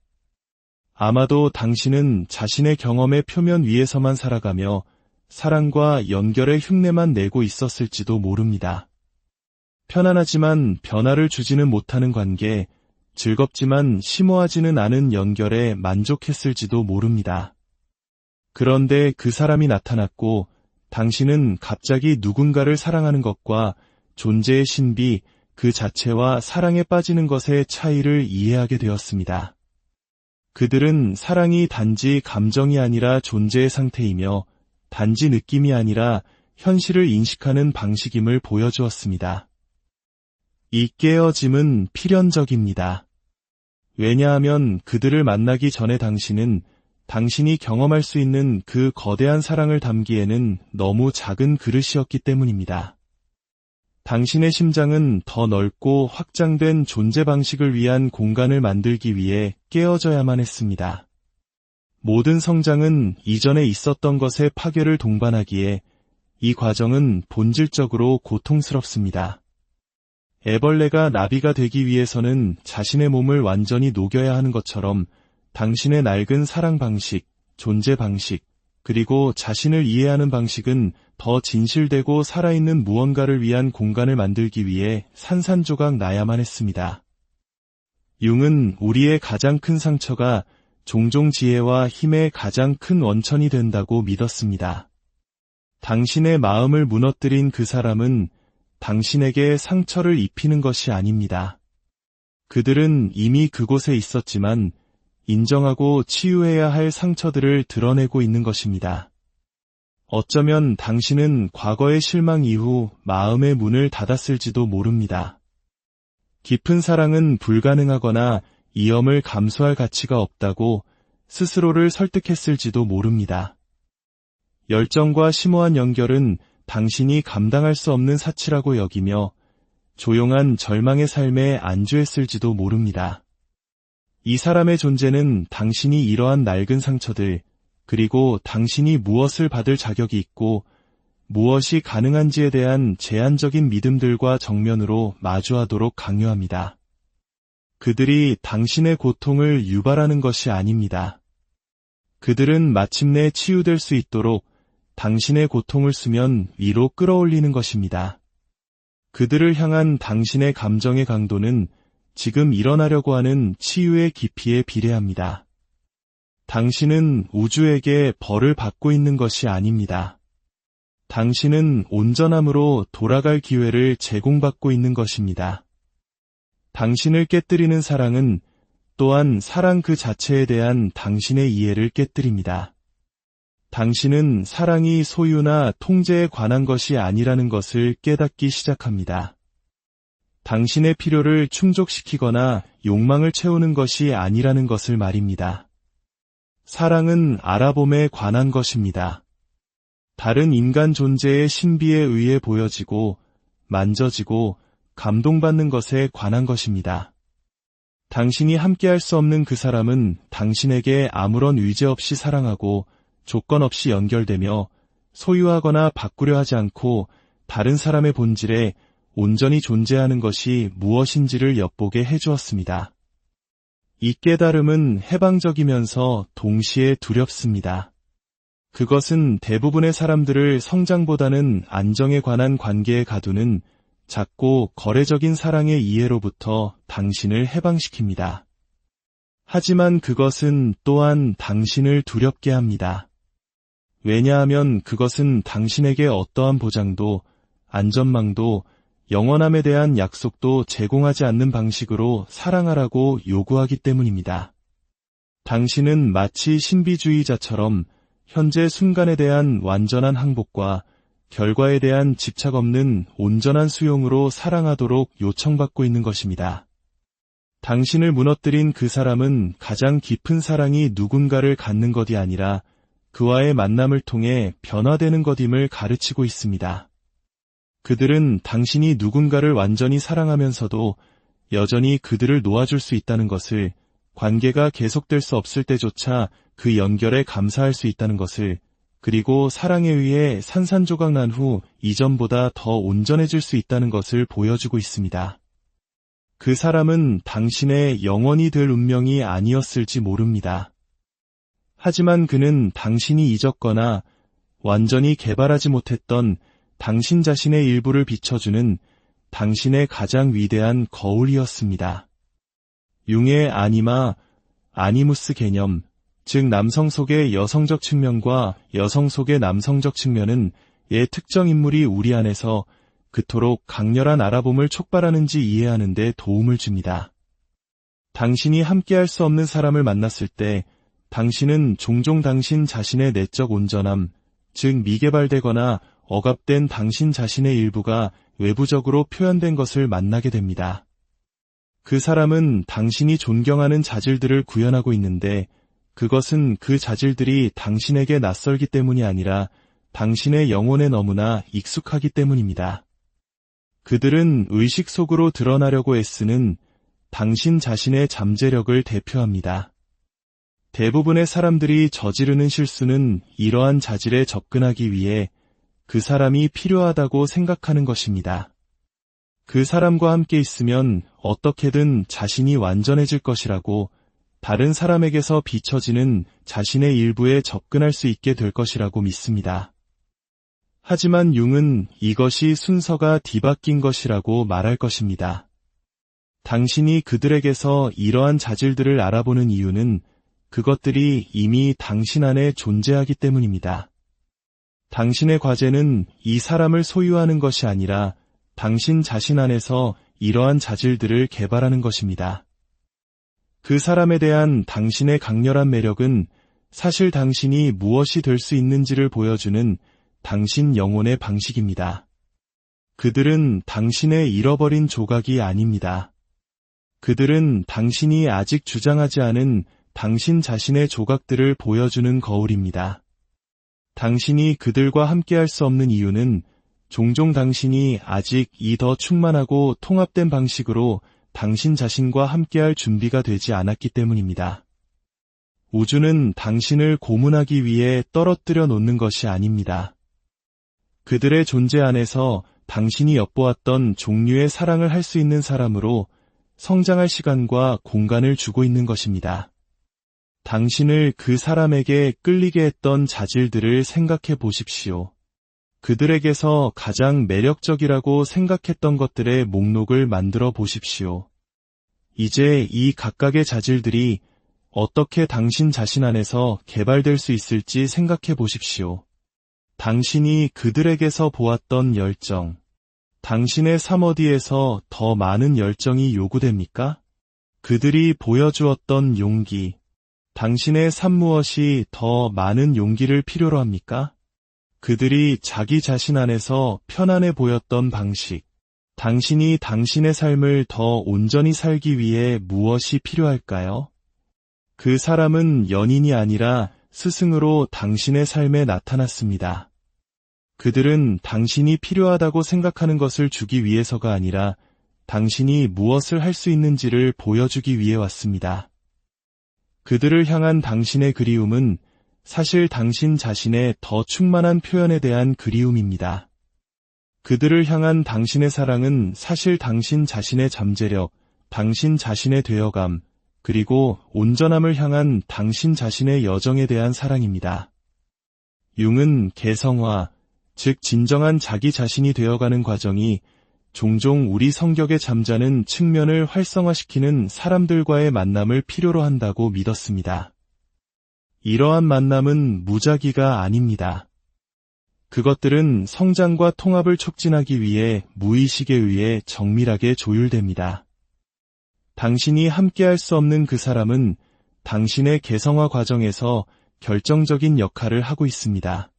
아마도 당신은 자신의 경험의 표면 위에서만 살아가며 사랑과 연결의 흉내만 내고 있었을지도 모릅니다. 편안하지만 변화를 주지는 못하는 관계, 즐겁지만 심오하지는 않은 연결에 만족했을지도 모릅니다. 그런데 그 사람이 나타났고 당신은 갑자기 누군가를 사랑하는 것과 존재의 신비, 그 자체와 사랑에 빠지는 것의 차이를 이해하게 되었습니다. 그들은 사랑이 단지 감정이 아니라 존재의 상태이며 단지 느낌이 아니라 현실을 인식하는 방식임을 보여주었습니다. 이 깨어짐은 필연적입니다. 왜냐하면 그들을 만나기 전에 당신은 당신이 경험할 수 있는 그 거대한 사랑을 담기에는 너무 작은 그릇이었기 때문입니다. 당신의 심장은 더 넓고 확장된 존재 방식을 위한 공간을 만들기 위해 깨어져야만 했습니다. 모든 성장은 이전에 있었던 것의 파괴를 동반하기에 이 과정은 본질적으로 고통스럽습니다. 애벌레가 나비가 되기 위해서는 자신의 몸을 완전히 녹여야 하는 것처럼 당신의 낡은 사랑 방식, 존재 방식, 그리고 자신을 이해하는 방식은 더 진실되고 살아있는 무언가를 위한 공간을 만들기 위해 산산조각 나야만 했습니다. 융은 우리의 가장 큰 상처가 종종 지혜와 힘의 가장 큰 원천이 된다고 믿었습니다. 당신의 마음을 무너뜨린 그 사람은 당신에게 상처를 입히는 것이 아닙니다. 그들은 이미 그곳에 있었지만 인정하고 치유해야 할 상처들을 드러내고 있는 것입니다. 어쩌면 당신은 과거의 실망 이후 마음의 문을 닫았을지도 모릅니다. 깊은 사랑은 불가능하거나 이염을 감수할 가치가 없다고 스스로를 설득했을지도 모릅니다. 열정과 심오한 연결은 당신이 감당할 수 없는 사치라고 여기며 조용한 절망의 삶에 안주했을지도 모릅니다. 이 사람의 존재는 당신이 이러한 낡은 상처들, 그리고 당신이 무엇을 받을 자격이 있고 무엇이 가능한지에 대한 제한적인 믿음들과 정면으로 마주하도록 강요합니다. 그들이 당신의 고통을 유발하는 것이 아닙니다. 그들은 마침내 치유될 수 있도록 당신의 고통을 수면 위로 끌어올리는 것입니다. 그들을 향한 당신의 감정의 강도는 지금 일어나려고 하는 치유의 깊이에 비례합니다. 당신은 우주에게 벌을 받고 있는 것이 아닙니다. 당신은 온전함으로 돌아갈 기회를 제공받고 있는 것입니다. 당신을 깨뜨리는 사랑은 또한 사랑 그 자체에 대한 당신의 이해를 깨뜨립니다. 당신은 사랑이 소유나 통제에 관한 것이 아니라는 것을 깨닫기 시작합니다. 당신의 필요를 충족시키거나 욕망을 채우는 것이 아니라는 것을 말입니다. 사랑은 알아봄에 관한 것입니다. 다른 인간 존재의 신비에 의해 보여지고 만져지고 감동받는 것에 관한 것입니다. 당신이 함께할 수 없는 그 사람은 당신에게 아무런 의제 없이 사랑하고 조건 없이 연결되며 소유하거나 바꾸려 하지 않고 다른 사람의 본질에 온전히 존재하는 것이 무엇인지를 엿보게 해주었습니다. 이 깨달음은 해방적이면서 동시에 두렵습니다. 그것은 대부분의 사람들을 성장보다는 안정에 관한 관계에 가두는 작고 거래적인 사랑의 이해로부터 당신을 해방시킵니다. 하지만 그것은 또한 당신을 두렵게 합니다. 왜냐하면 그것은 당신에게 어떠한 보장도, 안전망도, 영원함에 대한 약속도 제공하지 않는 방식으로 사랑하라고 요구하기 때문입니다. 당신은 마치 신비주의자처럼 현재 순간에 대한 완전한 항복과 결과에 대한 집착 없는 온전한 수용으로 사랑하도록 요청받고 있는 것입니다. 당신을 무너뜨린 그 사람은 가장 깊은 사랑이 누군가를 갖는 것이 아니라 그와의 만남을 통해 변화되는 것임을 가르치고 있습니다. 그들은 당신이 누군가를 완전히 사랑하면서도 여전히 그들을 놓아줄 수 있다는 것을, 관계가 계속될 수 없을 때조차 그 연결에 감사할 수 있다는 것을, 그리고 사랑에 의해 산산조각 난 후 이전보다 더 온전해질 수 있다는 것을 보여주고 있습니다. 그 사람은 당신의 영원히 될 운명이 아니었을지 모릅니다. 하지만 그는 당신이 잊었거나 완전히 개발하지 못했던 당신 자신의 일부를 비춰주는 당신의 가장 위대한 거울이었습니다. 융의 아니무스 개념, 즉 남성 속의 여성적 측면과 여성 속의 남성적 측면은 특정 인물이 우리 안에서 그토록 강렬한 알아봄을 촉발하는지 이해하는 데 도움을 줍니다. 당신이 함께할 수 없는 사람을 만났을 때 당신은 종종 당신 자신의 내적 온전함, 즉 미개발되거나 억압된 당신 자신의 일부가 외부적으로 표현된 것을 만나게 됩니다. 그 사람은 당신이 존경하는 자질들을 구현하고 있는데 그것은 그 자질들이 당신에게 낯설기 때문이 아니라 당신의 영혼에 너무나 익숙하기 때문입니다. 그들은 의식 속으로 드러나려고 애쓰는 당신 자신의 잠재력을 대표합니다. 대부분의 사람들이 저지르는 실수는 이러한 자질에 접근하기 위해 그 사람이 필요하다고 생각하는 것입니다. 그 사람과 함께 있으면 어떻게든 자신이 완전해질 것이라고, 다른 사람에게서 비춰지는 자신의 일부에 접근할 수 있게 될 것이라고 믿습니다. 하지만 융은 이것이 순서가 뒤바뀐 것이라고 말할 것입니다. 당신이 그들에게서 이러한 자질들을 알아보는 이유는 그것들이 이미 당신 안에 존재하기 때문입니다. 당신의 과제는 이 사람을 소유하는 것이 아니라 당신 자신 안에서 이러한 자질들을 개발하는 것입니다. 그 사람에 대한 당신의 강렬한 매력은 사실 당신이 무엇이 될 수 있는지를 보여주는 당신 영혼의 방식입니다. 그들은 당신의 잃어버린 조각이 아닙니다. 그들은 당신이 아직 주장하지 않은 당신 자신의 조각들을 보여주는 거울입니다. 당신이 그들과 함께할 수 없는 이유는 종종 당신이 아직 이 더 충만하고 통합된 방식으로 당신 자신과 함께할 준비가 되지 않았기 때문입니다. 우주는 당신을 고문하기 위해 떨어뜨려 놓는 것이 아닙니다. 그들의 존재 안에서 당신이 엿보았던 종류의 사랑을 할 수 있는 사람으로 성장할 시간과 공간을 주고 있는 것입니다. 당신을 그 사람에게 끌리게 했던 자질들을 생각해 보십시오. 그들에게서 가장 매력적이라고 생각했던 것들의 목록을 만들어 보십시오. 이제 이 각각의 자질들이 어떻게 당신 자신 안에서 개발될 수 있을지 생각해 보십시오. 당신이 그들에게서 보았던 열정, 당신의 삶 어디에서 더 많은 열정이 요구됩니까? 그들이 보여주었던 용기, 당신의 삶 무엇이 더 많은 용기를 필요로 합니까? 그들이 자기 자신 안에서 편안해 보였던 방식, 당신이 당신의 삶을 더 온전히 살기 위해 무엇이 필요할까요? 그 사람은 연인이 아니라 스승으로 당신의 삶에 나타났습니다. 그들은 당신이 필요하다고 생각하는 것을 주기 위해서가 아니라 당신이 무엇을 할 수 있는지를 보여주기 위해 왔습니다. 그들을 향한 당신의 그리움은 사실 당신 자신의 더 충만한 표현에 대한 그리움입니다. 그들을 향한 당신의 사랑은 사실 당신 자신의 잠재력, 당신 자신의 되어감, 그리고 온전함을 향한 당신 자신의 여정에 대한 사랑입니다. 융은 개성화, 즉 진정한 자기 자신이 되어가는 과정이 종종 우리 성격에 잠자는 측면을 활성화시키는 사람들과의 만남을 필요로 한다고 믿었습니다. 이러한 만남은 무작위가 아닙니다. 그것들은 성장과 통합을 촉진하기 위해 무의식에 의해 정밀하게 조율됩니다. 당신이 함께할 수 없는 그 사람은 당신의 개성화 과정에서 결정적인 역할을 하고 있습니다.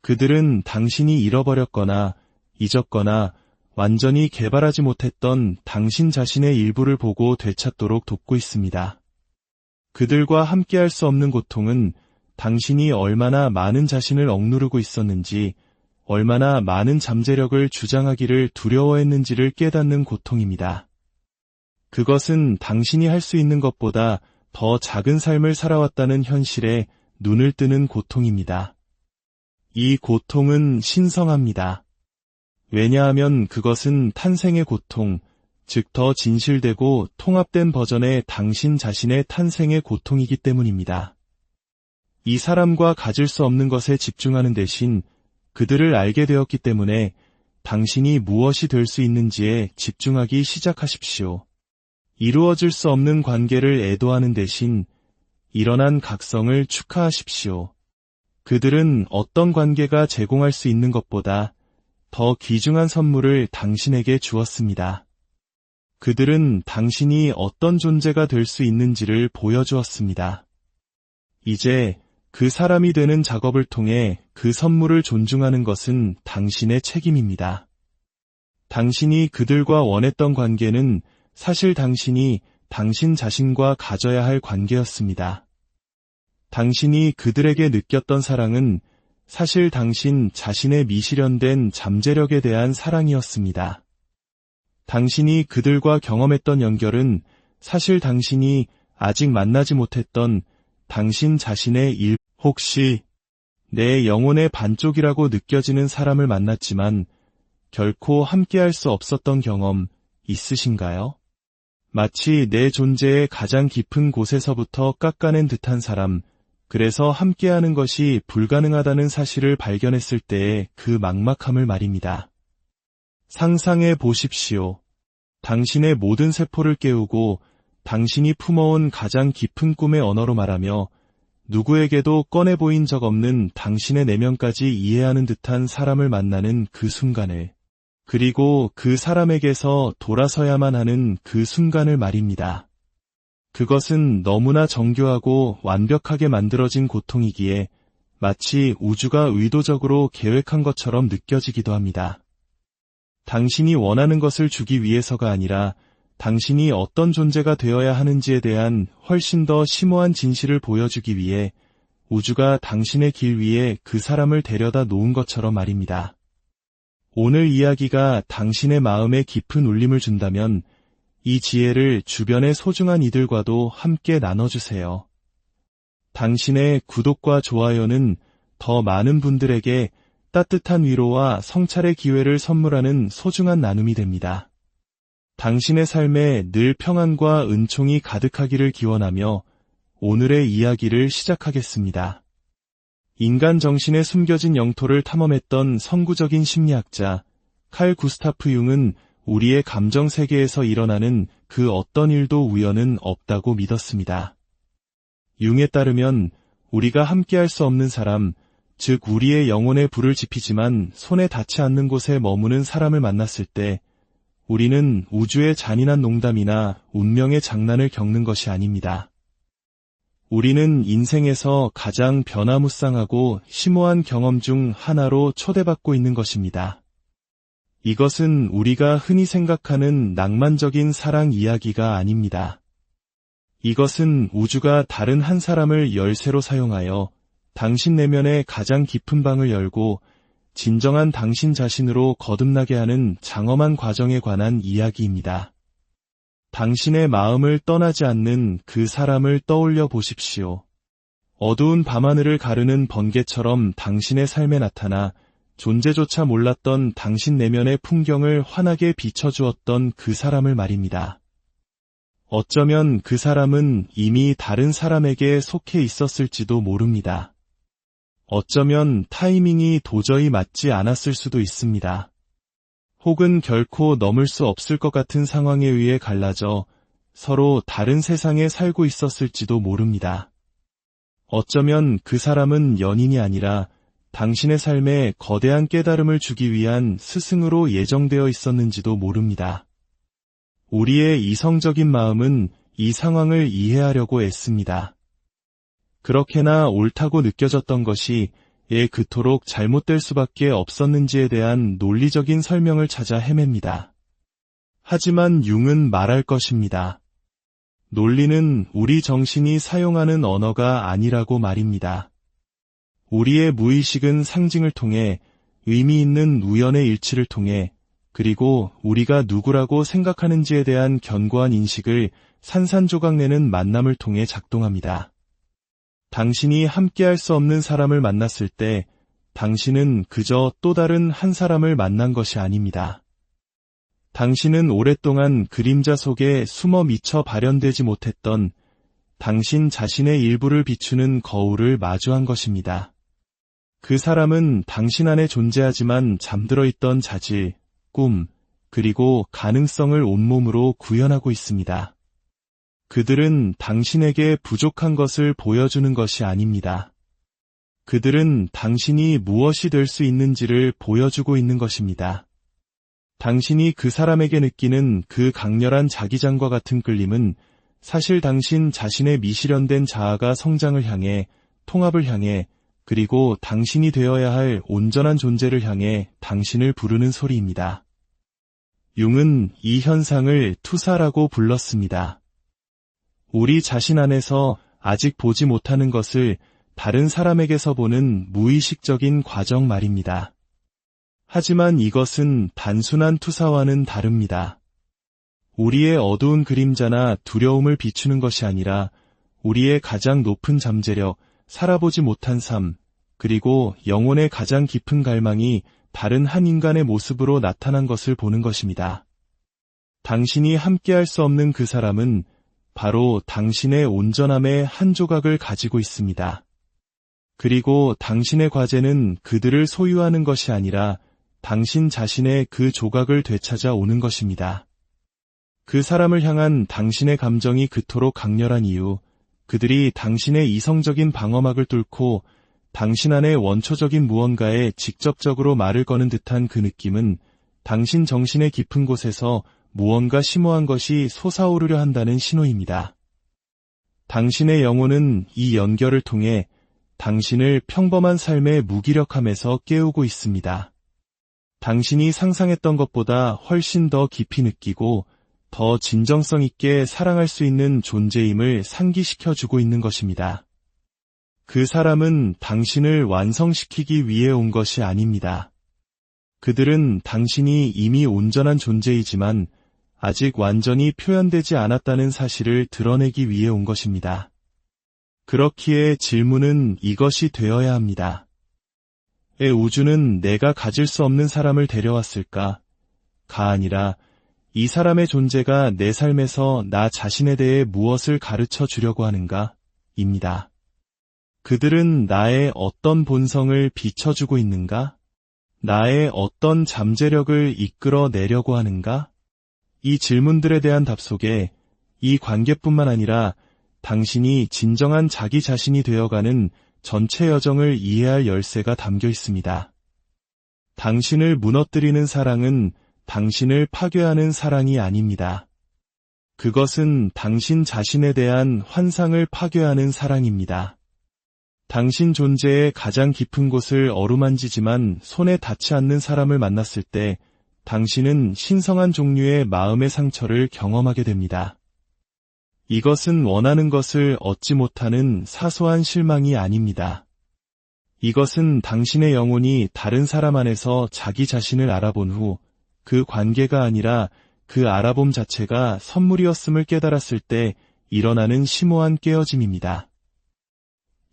그들은 당신이 잃어버렸거나 잊었거나 완전히 개발하지 못했던 당신 자신의 일부를 보고 되찾도록 돕고 있습니다. 그들과 함께할 수 없는 고통은 당신이 얼마나 많은 자신을 억누르고 있었는지, 얼마나 많은 잠재력을 주장하기를 두려워했는지를 깨닫는 고통입니다. 그것은 당신이 할 수 있는 것보다 더 작은 삶을 살아왔다는 현실에 눈을 뜨는 고통입니다. 이 고통은 신성합니다. 왜냐하면 그것은 탄생의 고통, 즉 더 진실되고 통합된 버전의 당신 자신의 탄생의 고통이기 때문입니다. 이 사람과 가질 수 없는 것에 집중하는 대신 그들을 알게 되었기 때문에 당신이 무엇이 될 수 있는지에 집중하기 시작하십시오. 이루어질 수 없는 관계를 애도하는 대신 일어난 각성을 축하하십시오. 그들은 어떤 관계가 제공할 수 있는 것보다 더 귀중한 선물을 당신에게 주었습니다. 그들은 당신이 어떤 존재가 될 수 있는지를 보여주었습니다. 이제 그 사람이 되는 작업을 통해 그 선물을 존중하는 것은 당신의 책임입니다. 당신이 그들과 원했던 관계는 사실 당신이 당신 자신과 가져야 할 관계였습니다. 당신이 그들에게 느꼈던 사랑은 사실 당신 자신의 미실현된 잠재력에 대한 사랑이었습니다. 당신이 그들과 경험했던 연결은 사실 당신이 아직 만나지 못했던 당신 자신의 일, 혹시 내 영혼의 반쪽이라고 느껴지는 사람을 만났지만 결코 함께할 수 없었던 경험 있으신가요? 마치 내 존재의 가장 깊은 곳에서부터 깎아낸 듯한 사람, 그래서 함께하는 것이 불가능하다는 사실을 발견했을 때의 그 막막함을 말입니다. 상상해 보십시오. 당신의 모든 세포를 깨우고 당신이 품어온 가장 깊은 꿈의 언어로 말하며 누구에게도 꺼내 보인 적 없는 당신의 내면까지 이해하는 듯한 사람을 만나는 그 순간을, 그리고 그 사람에게서 돌아서야만 하는 그 순간을 말입니다. 그것은 너무나 정교하고 완벽하게 만들어진 고통이기에 마치 우주가 의도적으로 계획한 것처럼 느껴지기도 합니다. 당신이 원하는 것을 주기 위해서가 아니라 당신이 어떤 존재가 되어야 하는지에 대한 훨씬 더 심오한 진실을 보여주기 위해 우주가 당신의 길 위에 그 사람을 데려다 놓은 것처럼 말입니다. 오늘 이야기가 당신의 마음에 깊은 울림을 준다면 이 지혜를 주변의 소중한 이들과도 함께 나눠주세요. 당신의 구독과 좋아요는 더 많은 분들에게 따뜻한 위로와 성찰의 기회를 선물하는 소중한 나눔이 됩니다. 당신의 삶에 늘 평안과 은총이 가득하기를 기원하며 오늘의 이야기를 시작하겠습니다. 인간 정신에 숨겨진 영토를 탐험했던 선구적인 심리학자 칼 구스타프 융은 우리의 감정 세계에서 일어나는 그 어떤 일도 우연은 없다고 믿었습니다. 융에 따르면 우리가 함께할 수 없는 사람, 즉 우리의 영혼에 불을 지피지만 손에 닿지 않는 곳에 머무는 사람을 만났을 때 우리는 우주의 잔인한 농담이나 운명의 장난을 겪는 것이 아닙니다. 우리는 인생에서 가장 변화무쌍하고 심오한 경험 중 하나로 초대받고 있는 것입니다. 이것은 우리가 흔히 생각하는 낭만적인 사랑 이야기가 아닙니다. 이것은 우주가 다른 한 사람을 열쇠로 사용하여 당신 내면의 가장 깊은 방을 열고 진정한 당신 자신으로 거듭나게 하는 장엄한 과정에 관한 이야기입니다. 당신의 마음을 떠나지 않는 그 사람을 떠올려 보십시오. 어두운 밤하늘을 가르는 번개처럼 당신의 삶에 나타나 존재조차 몰랐던 당신 내면의 풍경을 환하게 비춰주었던 그 사람을 말입니다. 어쩌면 그 사람은 이미 다른 사람에게 속해 있었을지도 모릅니다. 어쩌면 타이밍이 도저히 맞지 않았을 수도 있습니다. 혹은 결코 넘을 수 없을 것 같은 상황에 의해 갈라져 서로 다른 세상에 살고 있었을지도 모릅니다. 어쩌면 그 사람은 연인이 아니라 당신의 삶에 거대한 깨달음을 주기 위한 스승으로 예정되어 있었는지도 모릅니다. 우리의 이성적인 마음은 이 상황을 이해하려고 애씁니다. 그렇게나 옳다고 느껴졌던 것이 그토록 잘못될 수밖에 없었는지에 대한 논리적인 설명을 찾아 헤맵니다. 하지만 융은 말할 것입니다. 논리는 우리 정신이 사용하는 언어가 아니라고 말입니다. 우리의 무의식은 상징을 통해 의미 있는 우연의 일치를 통해 그리고 우리가 누구라고 생각하는지에 대한 견고한 인식을 산산조각내는 만남을 통해 작동합니다. 당신이 함께할 수 없는 사람을 만났을 때 당신은 그저 또 다른 한 사람을 만난 것이 아닙니다. 당신은 오랫동안 그림자 속에 숨어 미처 발현되지 못했던 당신 자신의 일부를 비추는 거울을 마주한 것입니다. 그 사람은 당신 안에 존재하지만 잠들어 있던 자질, 꿈, 그리고 가능성을 온몸으로 구현하고 있습니다. 그들은 당신에게 부족한 것을 보여주는 것이 아닙니다. 그들은 당신이 무엇이 될 수 있는지를 보여주고 있는 것입니다. 당신이 그 사람에게 느끼는 그 강렬한 자기장과 같은 끌림은 사실 당신 자신의 미실현된 자아가 성장을 향해, 통합을 향해, 그리고 당신이 되어야 할 온전한 존재를 향해 당신을 부르는 소리입니다. 융은 이 현상을 투사라고 불렀습니다. 우리 자신 안에서 아직 보지 못하는 것을 다른 사람에게서 보는 무의식적인 과정 말입니다. 하지만 이것은 단순한 투사와는 다릅니다. 우리의 어두운 그림자나 두려움을 비추는 것이 아니라 우리의 가장 높은 잠재력, 살아보지 못한 삶, 그리고 영혼의 가장 깊은 갈망이 다른 한 인간의 모습으로 나타난 것을 보는 것입니다. 당신이 함께할 수 없는 그 사람은 바로 당신의 온전함의 한 조각을 가지고 있습니다. 그리고 당신의 과제는 그들을 소유하는 것이 아니라 당신 자신의 그 조각을 되찾아 오는 것입니다. 그 사람을 향한 당신의 감정이 그토록 강렬한 이유, 그들이 당신의 이성적인 방어막을 뚫고 당신 안의 원초적인 무언가에 직접적으로 말을 거는 듯한 그 느낌은 당신 정신의 깊은 곳에서 무언가 심오한 것이 솟아오르려 한다는 신호입니다. 당신의 영혼은 이 연결을 통해 당신을 평범한 삶의 무기력함에서 깨우고 있습니다. 당신이 상상했던 것보다 훨씬 더 깊이 느끼고 더 진정성 있게 사랑할 수 있는 존재임을 상기시켜주고 있는 것입니다. 그 사람은 당신을 완성시키기 위해 온 것이 아닙니다. 그들은 당신이 이미 온전한 존재이지만 아직 완전히 표현되지 않았다는 사실을 드러내기 위해 온 것입니다. 그렇기에 질문은 이것이 되어야 합니다. 우주는 내가 가질 수 없는 사람을 데려왔을까? 가 아니라 이 사람의 존재가 내 삶에서 나 자신에 대해 무엇을 가르쳐 주려고 하는가? 입니다. 그들은 나의 어떤 본성을 비춰주고 있는가? 나의 어떤 잠재력을 이끌어내려고 하는가? 이 질문들에 대한 답 속에 이 관계뿐만 아니라 당신이 진정한 자기 자신이 되어가는 전체 여정을 이해할 열쇠가 담겨 있습니다. 당신을 무너뜨리는 사랑은 당신을 파괴하는 사랑이 아닙니다. 그것은 당신 자신에 대한 환상을 파괴하는 사랑입니다. 당신 존재의 가장 깊은 곳을 어루만지지만 손에 닿지 않는 사람을 만났을 때 당신은 신성한 종류의 마음의 상처를 경험하게 됩니다. 이것은 원하는 것을 얻지 못하는 사소한 실망이 아닙니다. 이것은 당신의 영혼이 다른 사람 안에서 자기 자신을 알아본 후 그 관계가 아니라 그 알아봄 자체가 선물이었음을 깨달았을 때 일어나는 심오한 깨어짐입니다.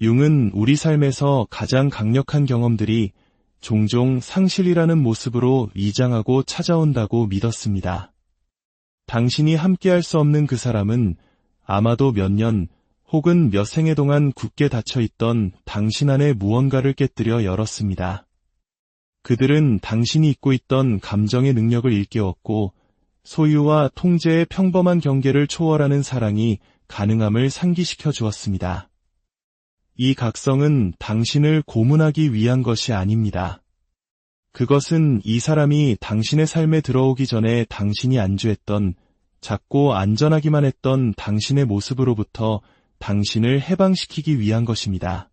융은 우리 삶에서 가장 강력한 경험들이 종종 상실이라는 모습으로 위장하고 찾아온다고 믿었습니다. 당신이 함께할 수 없는 그 사람은 아마도 몇 년 혹은 몇 생애 동안 굳게 닫혀있던 당신 안의 무언가를 깨뜨려 열었습니다. 그들은 당신이 잊고 있던 감정의 능력을 일깨웠고 소유와 통제의 평범한 경계를 초월하는 사랑이 가능함을 상기시켜 주었습니다. 이 각성은 당신을 고문하기 위한 것이 아닙니다. 그것은 이 사람이 당신의 삶에 들어오기 전에 당신이 안주했던 작고 안전하기만 했던 당신의 모습으로부터 당신을 해방시키기 위한 것입니다.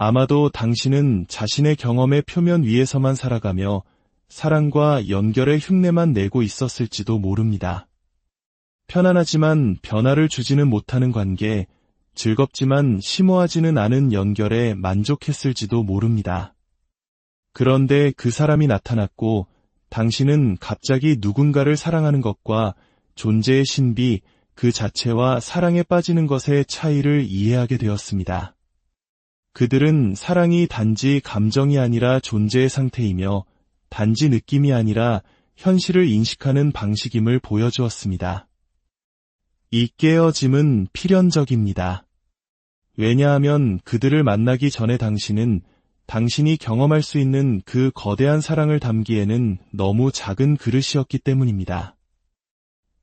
아마도 당신은 자신의 경험의 표면 위에서만 살아가며 사랑과 연결의 흉내만 내고 있었을지도 모릅니다. 편안하지만 변화를 주지는 못하는 관계, 즐겁지만 심오하지는 않은 연결에 만족했을지도 모릅니다. 그런데 그 사람이 나타났고 당신은 갑자기 누군가를 사랑하는 것과 존재의 신비, 그 자체와 사랑에 빠지는 것의 차이를 이해하게 되었습니다. 그들은 사랑이 단지 감정이 아니라 존재의 상태이며 단지 느낌이 아니라 현실을 인식하는 방식임을 보여주었습니다. 이 깨어짐은 필연적입니다. 왜냐하면 그들을 만나기 전에 당신은 당신이 경험할 수 있는 그 거대한 사랑을 담기에는 너무 작은 그릇이었기 때문입니다.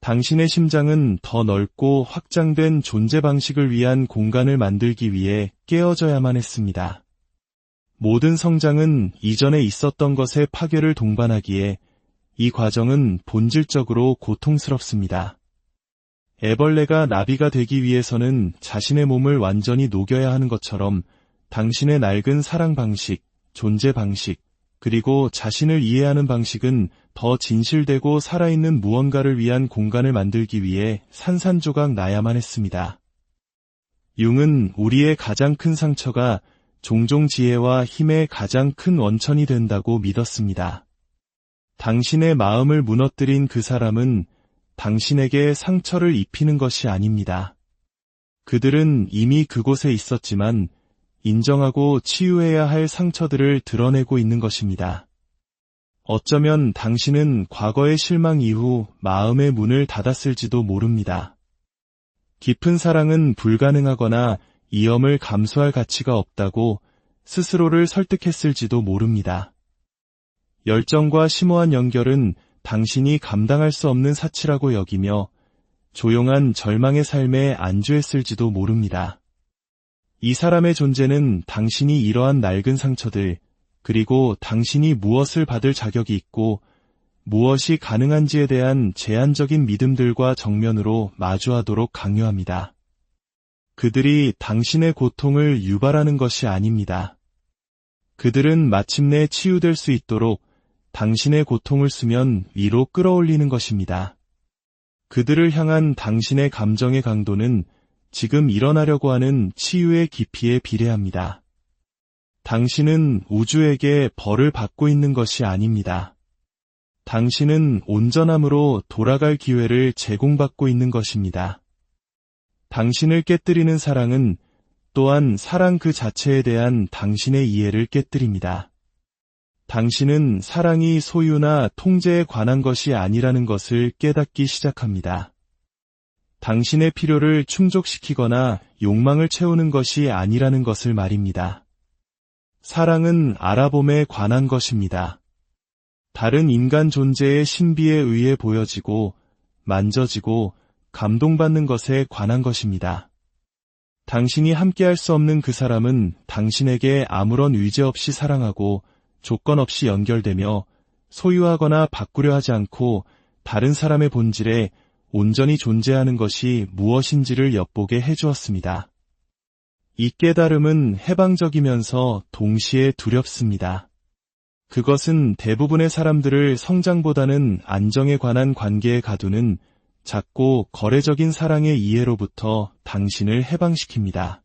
당신의 심장은 더 넓고 확장된 존재 방식을 위한 공간을 만들기 위해 깨어져야만 했습니다. 모든 성장은 이전에 있었던 것의 파괴를 동반하기에 이 과정은 본질적으로 고통스럽습니다. 애벌레가 나비가 되기 위해서는 자신의 몸을 완전히 녹여야 하는 것처럼 당신의 낡은 사랑 방식, 존재 방식, 그리고 자신을 이해하는 방식은 더 진실되고 살아있는 무언가를 위한 공간을 만들기 위해 산산조각 나야만 했습니다. 융은 우리의 가장 큰 상처가 종종 지혜와 힘의 가장 큰 원천이 된다고 믿었습니다. 당신의 마음을 무너뜨린 그 사람은 당신에게 상처를 입히는 것이 아닙니다. 그들은 이미 그곳에 있었지만 인정하고 치유해야 할 상처들을 드러내고 있는 것입니다. 어쩌면 당신은 과거의 실망 이후 마음의 문을 닫았을지도 모릅니다. 깊은 사랑은 불가능하거나 이염을 감수할 가치가 없다고 스스로를 설득했을지도 모릅니다. 열정과 심오한 연결은 당신이 감당할 수 없는 사치라고 여기며 조용한 절망의 삶에 안주했을지도 모릅니다. 이 사람의 존재는 당신이 이러한 낡은 상처들, 그리고 당신이 무엇을 받을 자격이 있고 무엇이 가능한지에 대한 제한적인 믿음들과 정면으로 마주하도록 강요합니다. 그들이 당신의 고통을 유발하는 것이 아닙니다. 그들은 마침내 치유될 수 있도록 당신의 고통을 쓰면 위로 끌어올리는 것입니다. 그들을 향한 당신의 감정의 강도는 지금 일어나려고 하는 치유의 깊이에 비례합니다. 당신은 우주에게 벌을 받고 있는 것이 아닙니다. 당신은 온전함으로 돌아갈 기회를 제공받고 있는 것입니다. 당신을 깨뜨리는 사랑은 또한 사랑 그 자체에 대한 당신의 이해를 깨뜨립니다. 당신은 사랑이 소유나 통제에 관한 것이 아니라는 것을 깨닫기 시작합니다. 당신의 필요를 충족시키거나 욕망을 채우는 것이 아니라는 것을 말입니다. 사랑은 알아봄에 관한 것입니다. 다른 인간 존재의 신비에 의해 보여지고 만져지고 감동받는 것에 관한 것입니다. 당신이 함께할 수 없는 그 사람은 당신에게 아무런 의제 없이 사랑하고 조건 없이 연결되며 소유하거나 바꾸려 하지 않고 다른 사람의 본질에 온전히 존재하는 것이 무엇인지를 엿보게 해주었습니다. 이 깨달음은 해방적이면서 동시에 두렵습니다. 그것은 대부분의 사람들을 성장보다는 안정에 관한 관계에 가두는 작고 거래적인 사랑의 이해로부터 당신을 해방시킵니다.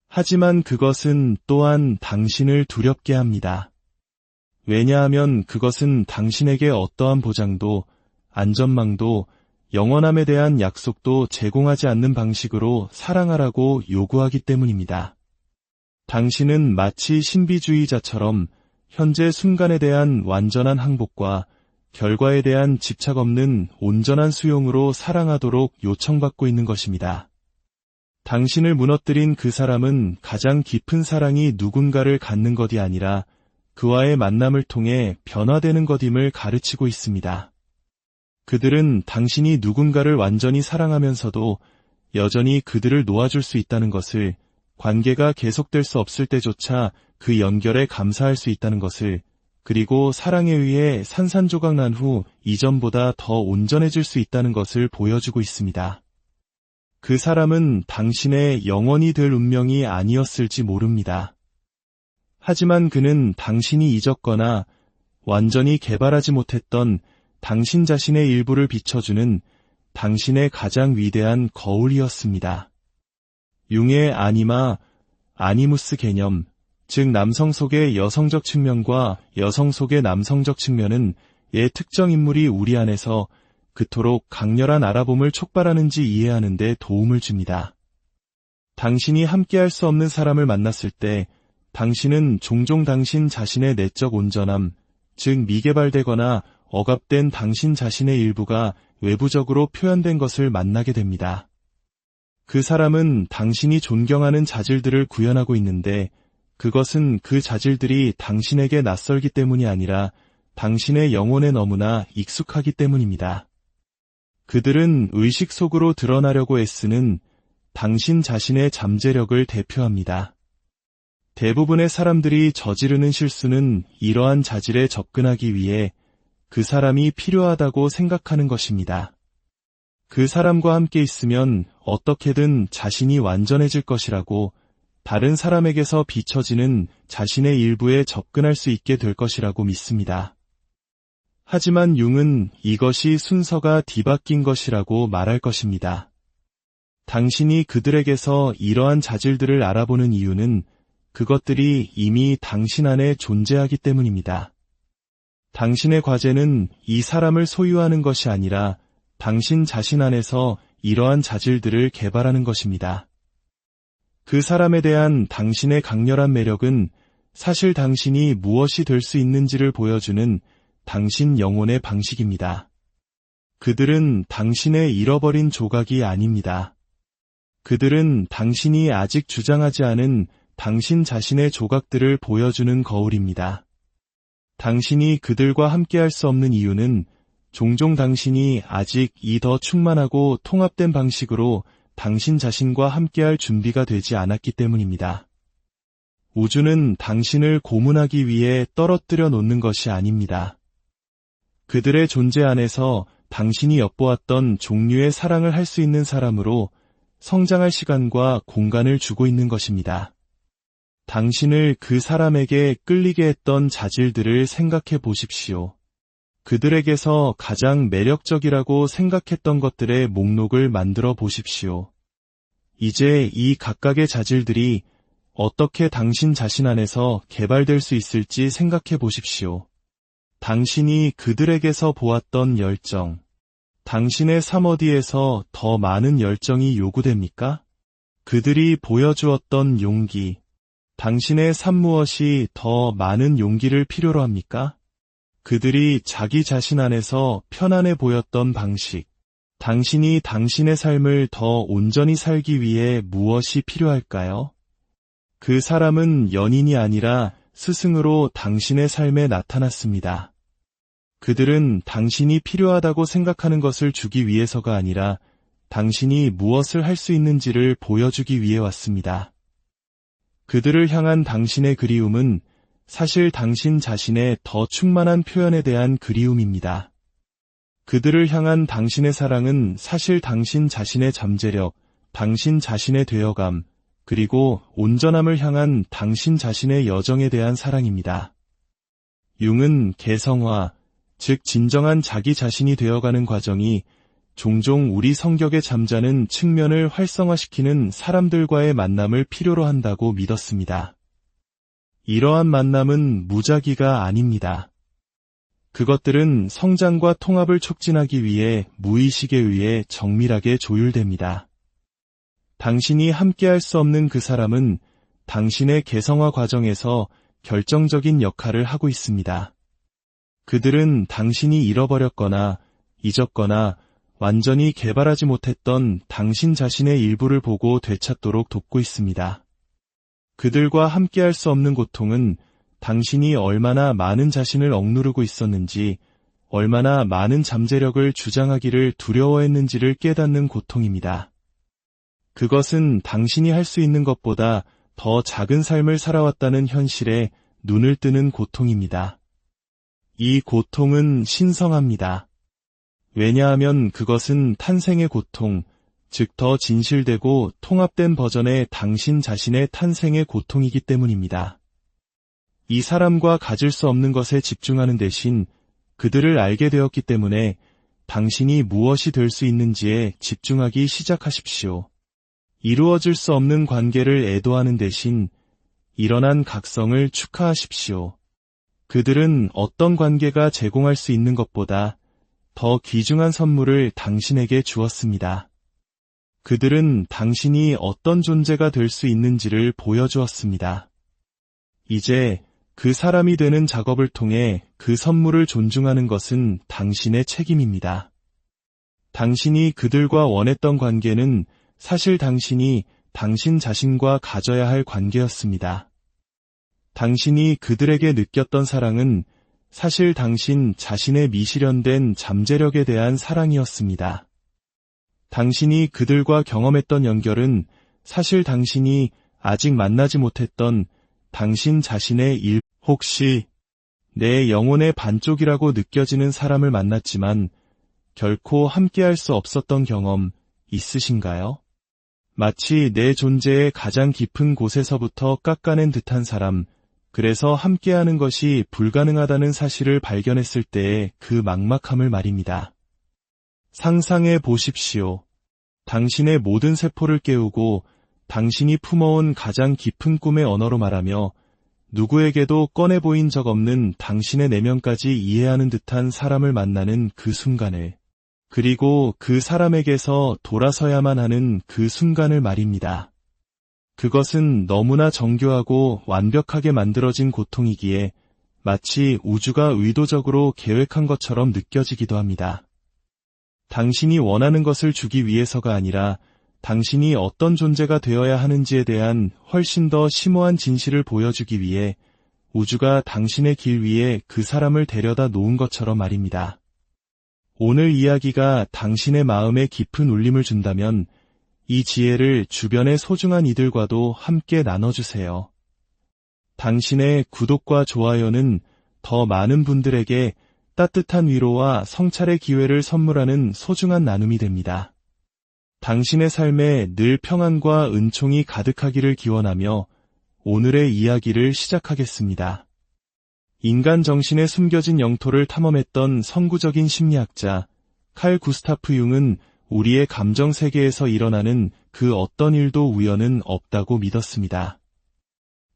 하지만 그것은 또한 당신을 두렵게 합니다. 왜냐하면 그것은 당신에게 어떠한 보장도, 안전망도, 영원함에 대한 약속도 제공하지 않는 방식으로 사랑하라고 요구하기 때문입니다. 당신은 마치 신비주의자처럼 현재 순간에 대한 완전한 항복과 결과에 대한 집착 없는 온전한 수용으로 사랑하도록 요청받고 있는 것입니다. 당신을 무너뜨린 그 사람은 가장 깊은 사랑이 누군가를 갖는 것이 아니라 그와의 만남을 통해 변화되는 것임을 가르치고 있습니다. 그들은 당신이 누군가를 완전히 사랑하면서도 여전히 그들을 놓아줄 수 있다는 것을, 관계가 계속될 수 없을 때조차 그 연결에 감사할 수 있다는 것을, 그리고 사랑에 의해 산산조각 난 후 이전보다 더 온전해질 수 있다는 것을 보여주고 있습니다. 그 사람은 당신의 영원히 될 운명이 아니었을지 모릅니다. 하지만 그는 당신이 잊었거나 완전히 개발하지 못했던 당신 자신의 일부를 비춰주는 당신의 가장 위대한 거울이었습니다. 융의 아니무스 개념, 즉 남성 속의 여성적 측면과 여성 속의 남성적 측면은 특정 인물이 우리 안에서 그토록 강렬한 알아봄을 촉발하는지 이해하는 데 도움을 줍니다. 당신이 함께할 수 없는 사람을 만났을 때 당신은 종종 당신 자신의 내적 온전함, 즉 미개발되거나 억압된 당신 자신의 일부가 외부적으로 표현된 것을 만나게 됩니다. 그 사람은 당신이 존경하는 자질들을 구현하고 있는데 그것은 그 자질들이 당신에게 낯설기 때문이 아니라 당신의 영혼에 너무나 익숙하기 때문입니다. 그들은 의식 속으로 드러나려고 애쓰는 당신 자신의 잠재력을 대표합니다. 대부분의 사람들이 저지르는 실수는 이러한 자질에 접근하기 위해 그 사람이 필요하다고 생각하는 것입니다. 그 사람과 함께 있으면 어떻게든 자신이 완전해질 것이라고, 다른 사람에게서 비춰지는 자신의 일부에 접근할 수 있게 될 것이라고 믿습니다. 하지만 융은 이것이 순서가 뒤바뀐 것이라고 말할 것입니다. 당신이 그들에게서 이러한 자질들을 알아보는 이유는 그것들이 이미 당신 안에 존재하기 때문입니다. 당신의 과제는 이 사람을 소유하는 것이 아니라 당신 자신 안에서 이러한 자질들을 개발하는 것입니다. 그 사람에 대한 당신의 강렬한 매력은 사실 당신이 무엇이 될 수 있는지를 보여주는 당신 영혼의 방식입니다. 그들은 당신의 잃어버린 조각이 아닙니다. 그들은 당신이 아직 주장하지 않은 당신 자신의 조각들을 보여주는 거울입니다. 당신이 그들과 함께할 수 없는 이유는 종종 당신이 아직 이 더 충만하고 통합된 방식으로 당신 자신과 함께할 준비가 되지 않았기 때문입니다. 우주는 당신을 고문하기 위해 떨어뜨려 놓는 것이 아닙니다. 그들의 존재 안에서 당신이 엿보았던 종류의 사랑을 할 수 있는 사람으로 성장할 시간과 공간을 주고 있는 것입니다. 당신을 그 사람에게 끌리게 했던 자질들을 생각해 보십시오. 그들에게서 가장 매력적이라고 생각했던 것들의 목록을 만들어 보십시오. 이제 이 각각의 자질들이 어떻게 당신 자신 안에서 개발될 수 있을지 생각해 보십시오. 당신이 그들에게서 보았던 열정, 당신의 삶 어디에서 더 많은 열정이 요구됩니까? 그들이 보여주었던 용기, 당신의 삶 무엇이 더 많은 용기를 필요로 합니까? 그들이 자기 자신 안에서 편안해 보였던 방식. 당신이 당신의 삶을 더 온전히 살기 위해 무엇이 필요할까요? 그 사람은 연인이 아니라 스승으로 당신의 삶에 나타났습니다. 그들은 당신이 필요하다고 생각하는 것을 주기 위해서가 아니라 당신이 무엇을 할 수 있는지를 보여주기 위해 왔습니다. 그들을 향한 당신의 그리움은 사실 당신 자신의 더 충만한 표현에 대한 그리움입니다. 그들을 향한 당신의 사랑은 사실 당신 자신의 잠재력, 당신 자신의 되어감, 그리고 온전함을 향한 당신 자신의 여정에 대한 사랑입니다. 융은 개성화, 즉 진정한 자기 자신이 되어가는 과정이 종종 우리 성격에 잠자는 측면을 활성화시키는 사람들과의 만남을 필요로 한다고 믿었습니다. 이러한 만남은 무작위가 아닙니다. 그것들은 성장과 통합을 촉진하기 위해 무의식에 의해 정밀하게 조율됩니다. 당신이 함께할 수 없는 그 사람은 당신의 개성화 과정에서 결정적인 역할을 하고 있습니다. 그들은 당신이 잃어버렸거나 잊었거나 완전히 개발하지 못했던 당신 자신의 일부를 보고 되찾도록 돕고 있습니다. 그들과 함께할 수 없는 고통은 당신이 얼마나 많은 자신을 억누르고 있었는지, 얼마나 많은 잠재력을 주장하기를 두려워했는지를 깨닫는 고통입니다. 그것은 당신이 할 수 있는 것보다 더 작은 삶을 살아왔다는 현실에 눈을 뜨는 고통입니다. 이 고통은 신성합니다. 왜냐하면 그것은 탄생의 고통, 즉 더 진실되고 통합된 버전의 당신 자신의 탄생의 고통이기 때문입니다. 이 사람과 가질 수 없는 것에 집중하는 대신 그들을 알게 되었기 때문에 당신이 무엇이 될 수 있는지에 집중하기 시작하십시오. 이루어질 수 없는 관계를 애도하는 대신 일어난 각성을 축하하십시오. 그들은 어떤 관계가 제공할 수 있는 것보다 더 귀중한 선물을 당신에게 주었습니다. 그들은 당신이 어떤 존재가 될 수 있는지를 보여주었습니다. 이제 그 사람이 되는 작업을 통해 그 선물을 존중하는 것은 당신의 책임입니다. 당신이 그들과 원했던 관계는 사실 당신이 당신 자신과 가져야 할 관계였습니다. 당신이 그들에게 느꼈던 사랑은 사실 당신 자신의 미실현된 잠재력에 대한 사랑이었습니다. 당신이 그들과 경험했던 연결은 사실 당신이 아직 만나지 못했던 당신 자신의 혹시 내 영혼의 반쪽이라고 느껴지는 사람을 만났지만 결코 함께할 수 없었던 경험 있으신가요? 마치 내 존재의 가장 깊은 곳에서부터 깎아낸 듯한 사람, 그래서 함께하는 것이 불가능하다는 사실을 발견했을 때의 그 막막함을 말입니다. 상상해 보십시오. 당신의 모든 세포를 깨우고 당신이 품어온 가장 깊은 꿈의 언어로 말하며 누구에게도 꺼내 보인 적 없는 당신의 내면까지 이해하는 듯한 사람을 만나는 그 순간을, 그리고 그 사람에게서 돌아서야만 하는 그 순간을 말입니다. 그것은 너무나 정교하고 완벽하게 만들어진 고통이기에 마치 우주가 의도적으로 계획한 것처럼 느껴지기도 합니다. 당신이 원하는 것을 주기 위해서가 아니라 당신이 어떤 존재가 되어야 하는지에 대한 훨씬 더 심오한 진실을 보여주기 위해 우주가 당신의 길 위에 그 사람을 데려다 놓은 것처럼 말입니다. 오늘 이야기가 당신의 마음에 깊은 울림을 준다면 이 지혜를 주변의 소중한 이들과도 함께 나눠주세요. 당신의 구독과 좋아요는 더 많은 분들에게 따뜻한 위로와 성찰의 기회를 선물하는 소중한 나눔이 됩니다. 당신의 삶에 늘 평안과 은총이 가득하기를 기원하며 오늘의 이야기를 시작하겠습니다. 인간 정신의 숨겨진 영토를 탐험했던 선구적인 심리학자 칼 구스타프 융은 우리의 감정 세계에서 일어나는 그 어떤 일도 우연은 없다고 믿었습니다.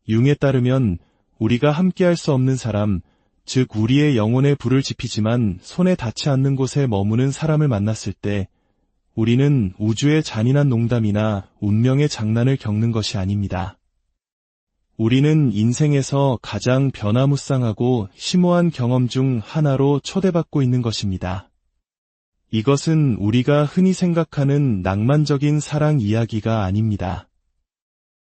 융에 따르면 우리가 함께할 수 없는 사람, 즉 우리의 영혼에 불을 지피지만 손에 닿지 않는 곳에 머무는 사람을 만났을 때 우리는 우주의 잔인한 농담이나 운명의 장난을 겪는 것이 아닙니다. 우리는 인생에서 가장 변화무쌍하고 심오한 경험 중 하나로 초대받고 있는 것입니다. 이것은 우리가 흔히 생각하는 낭만적인 사랑 이야기가 아닙니다.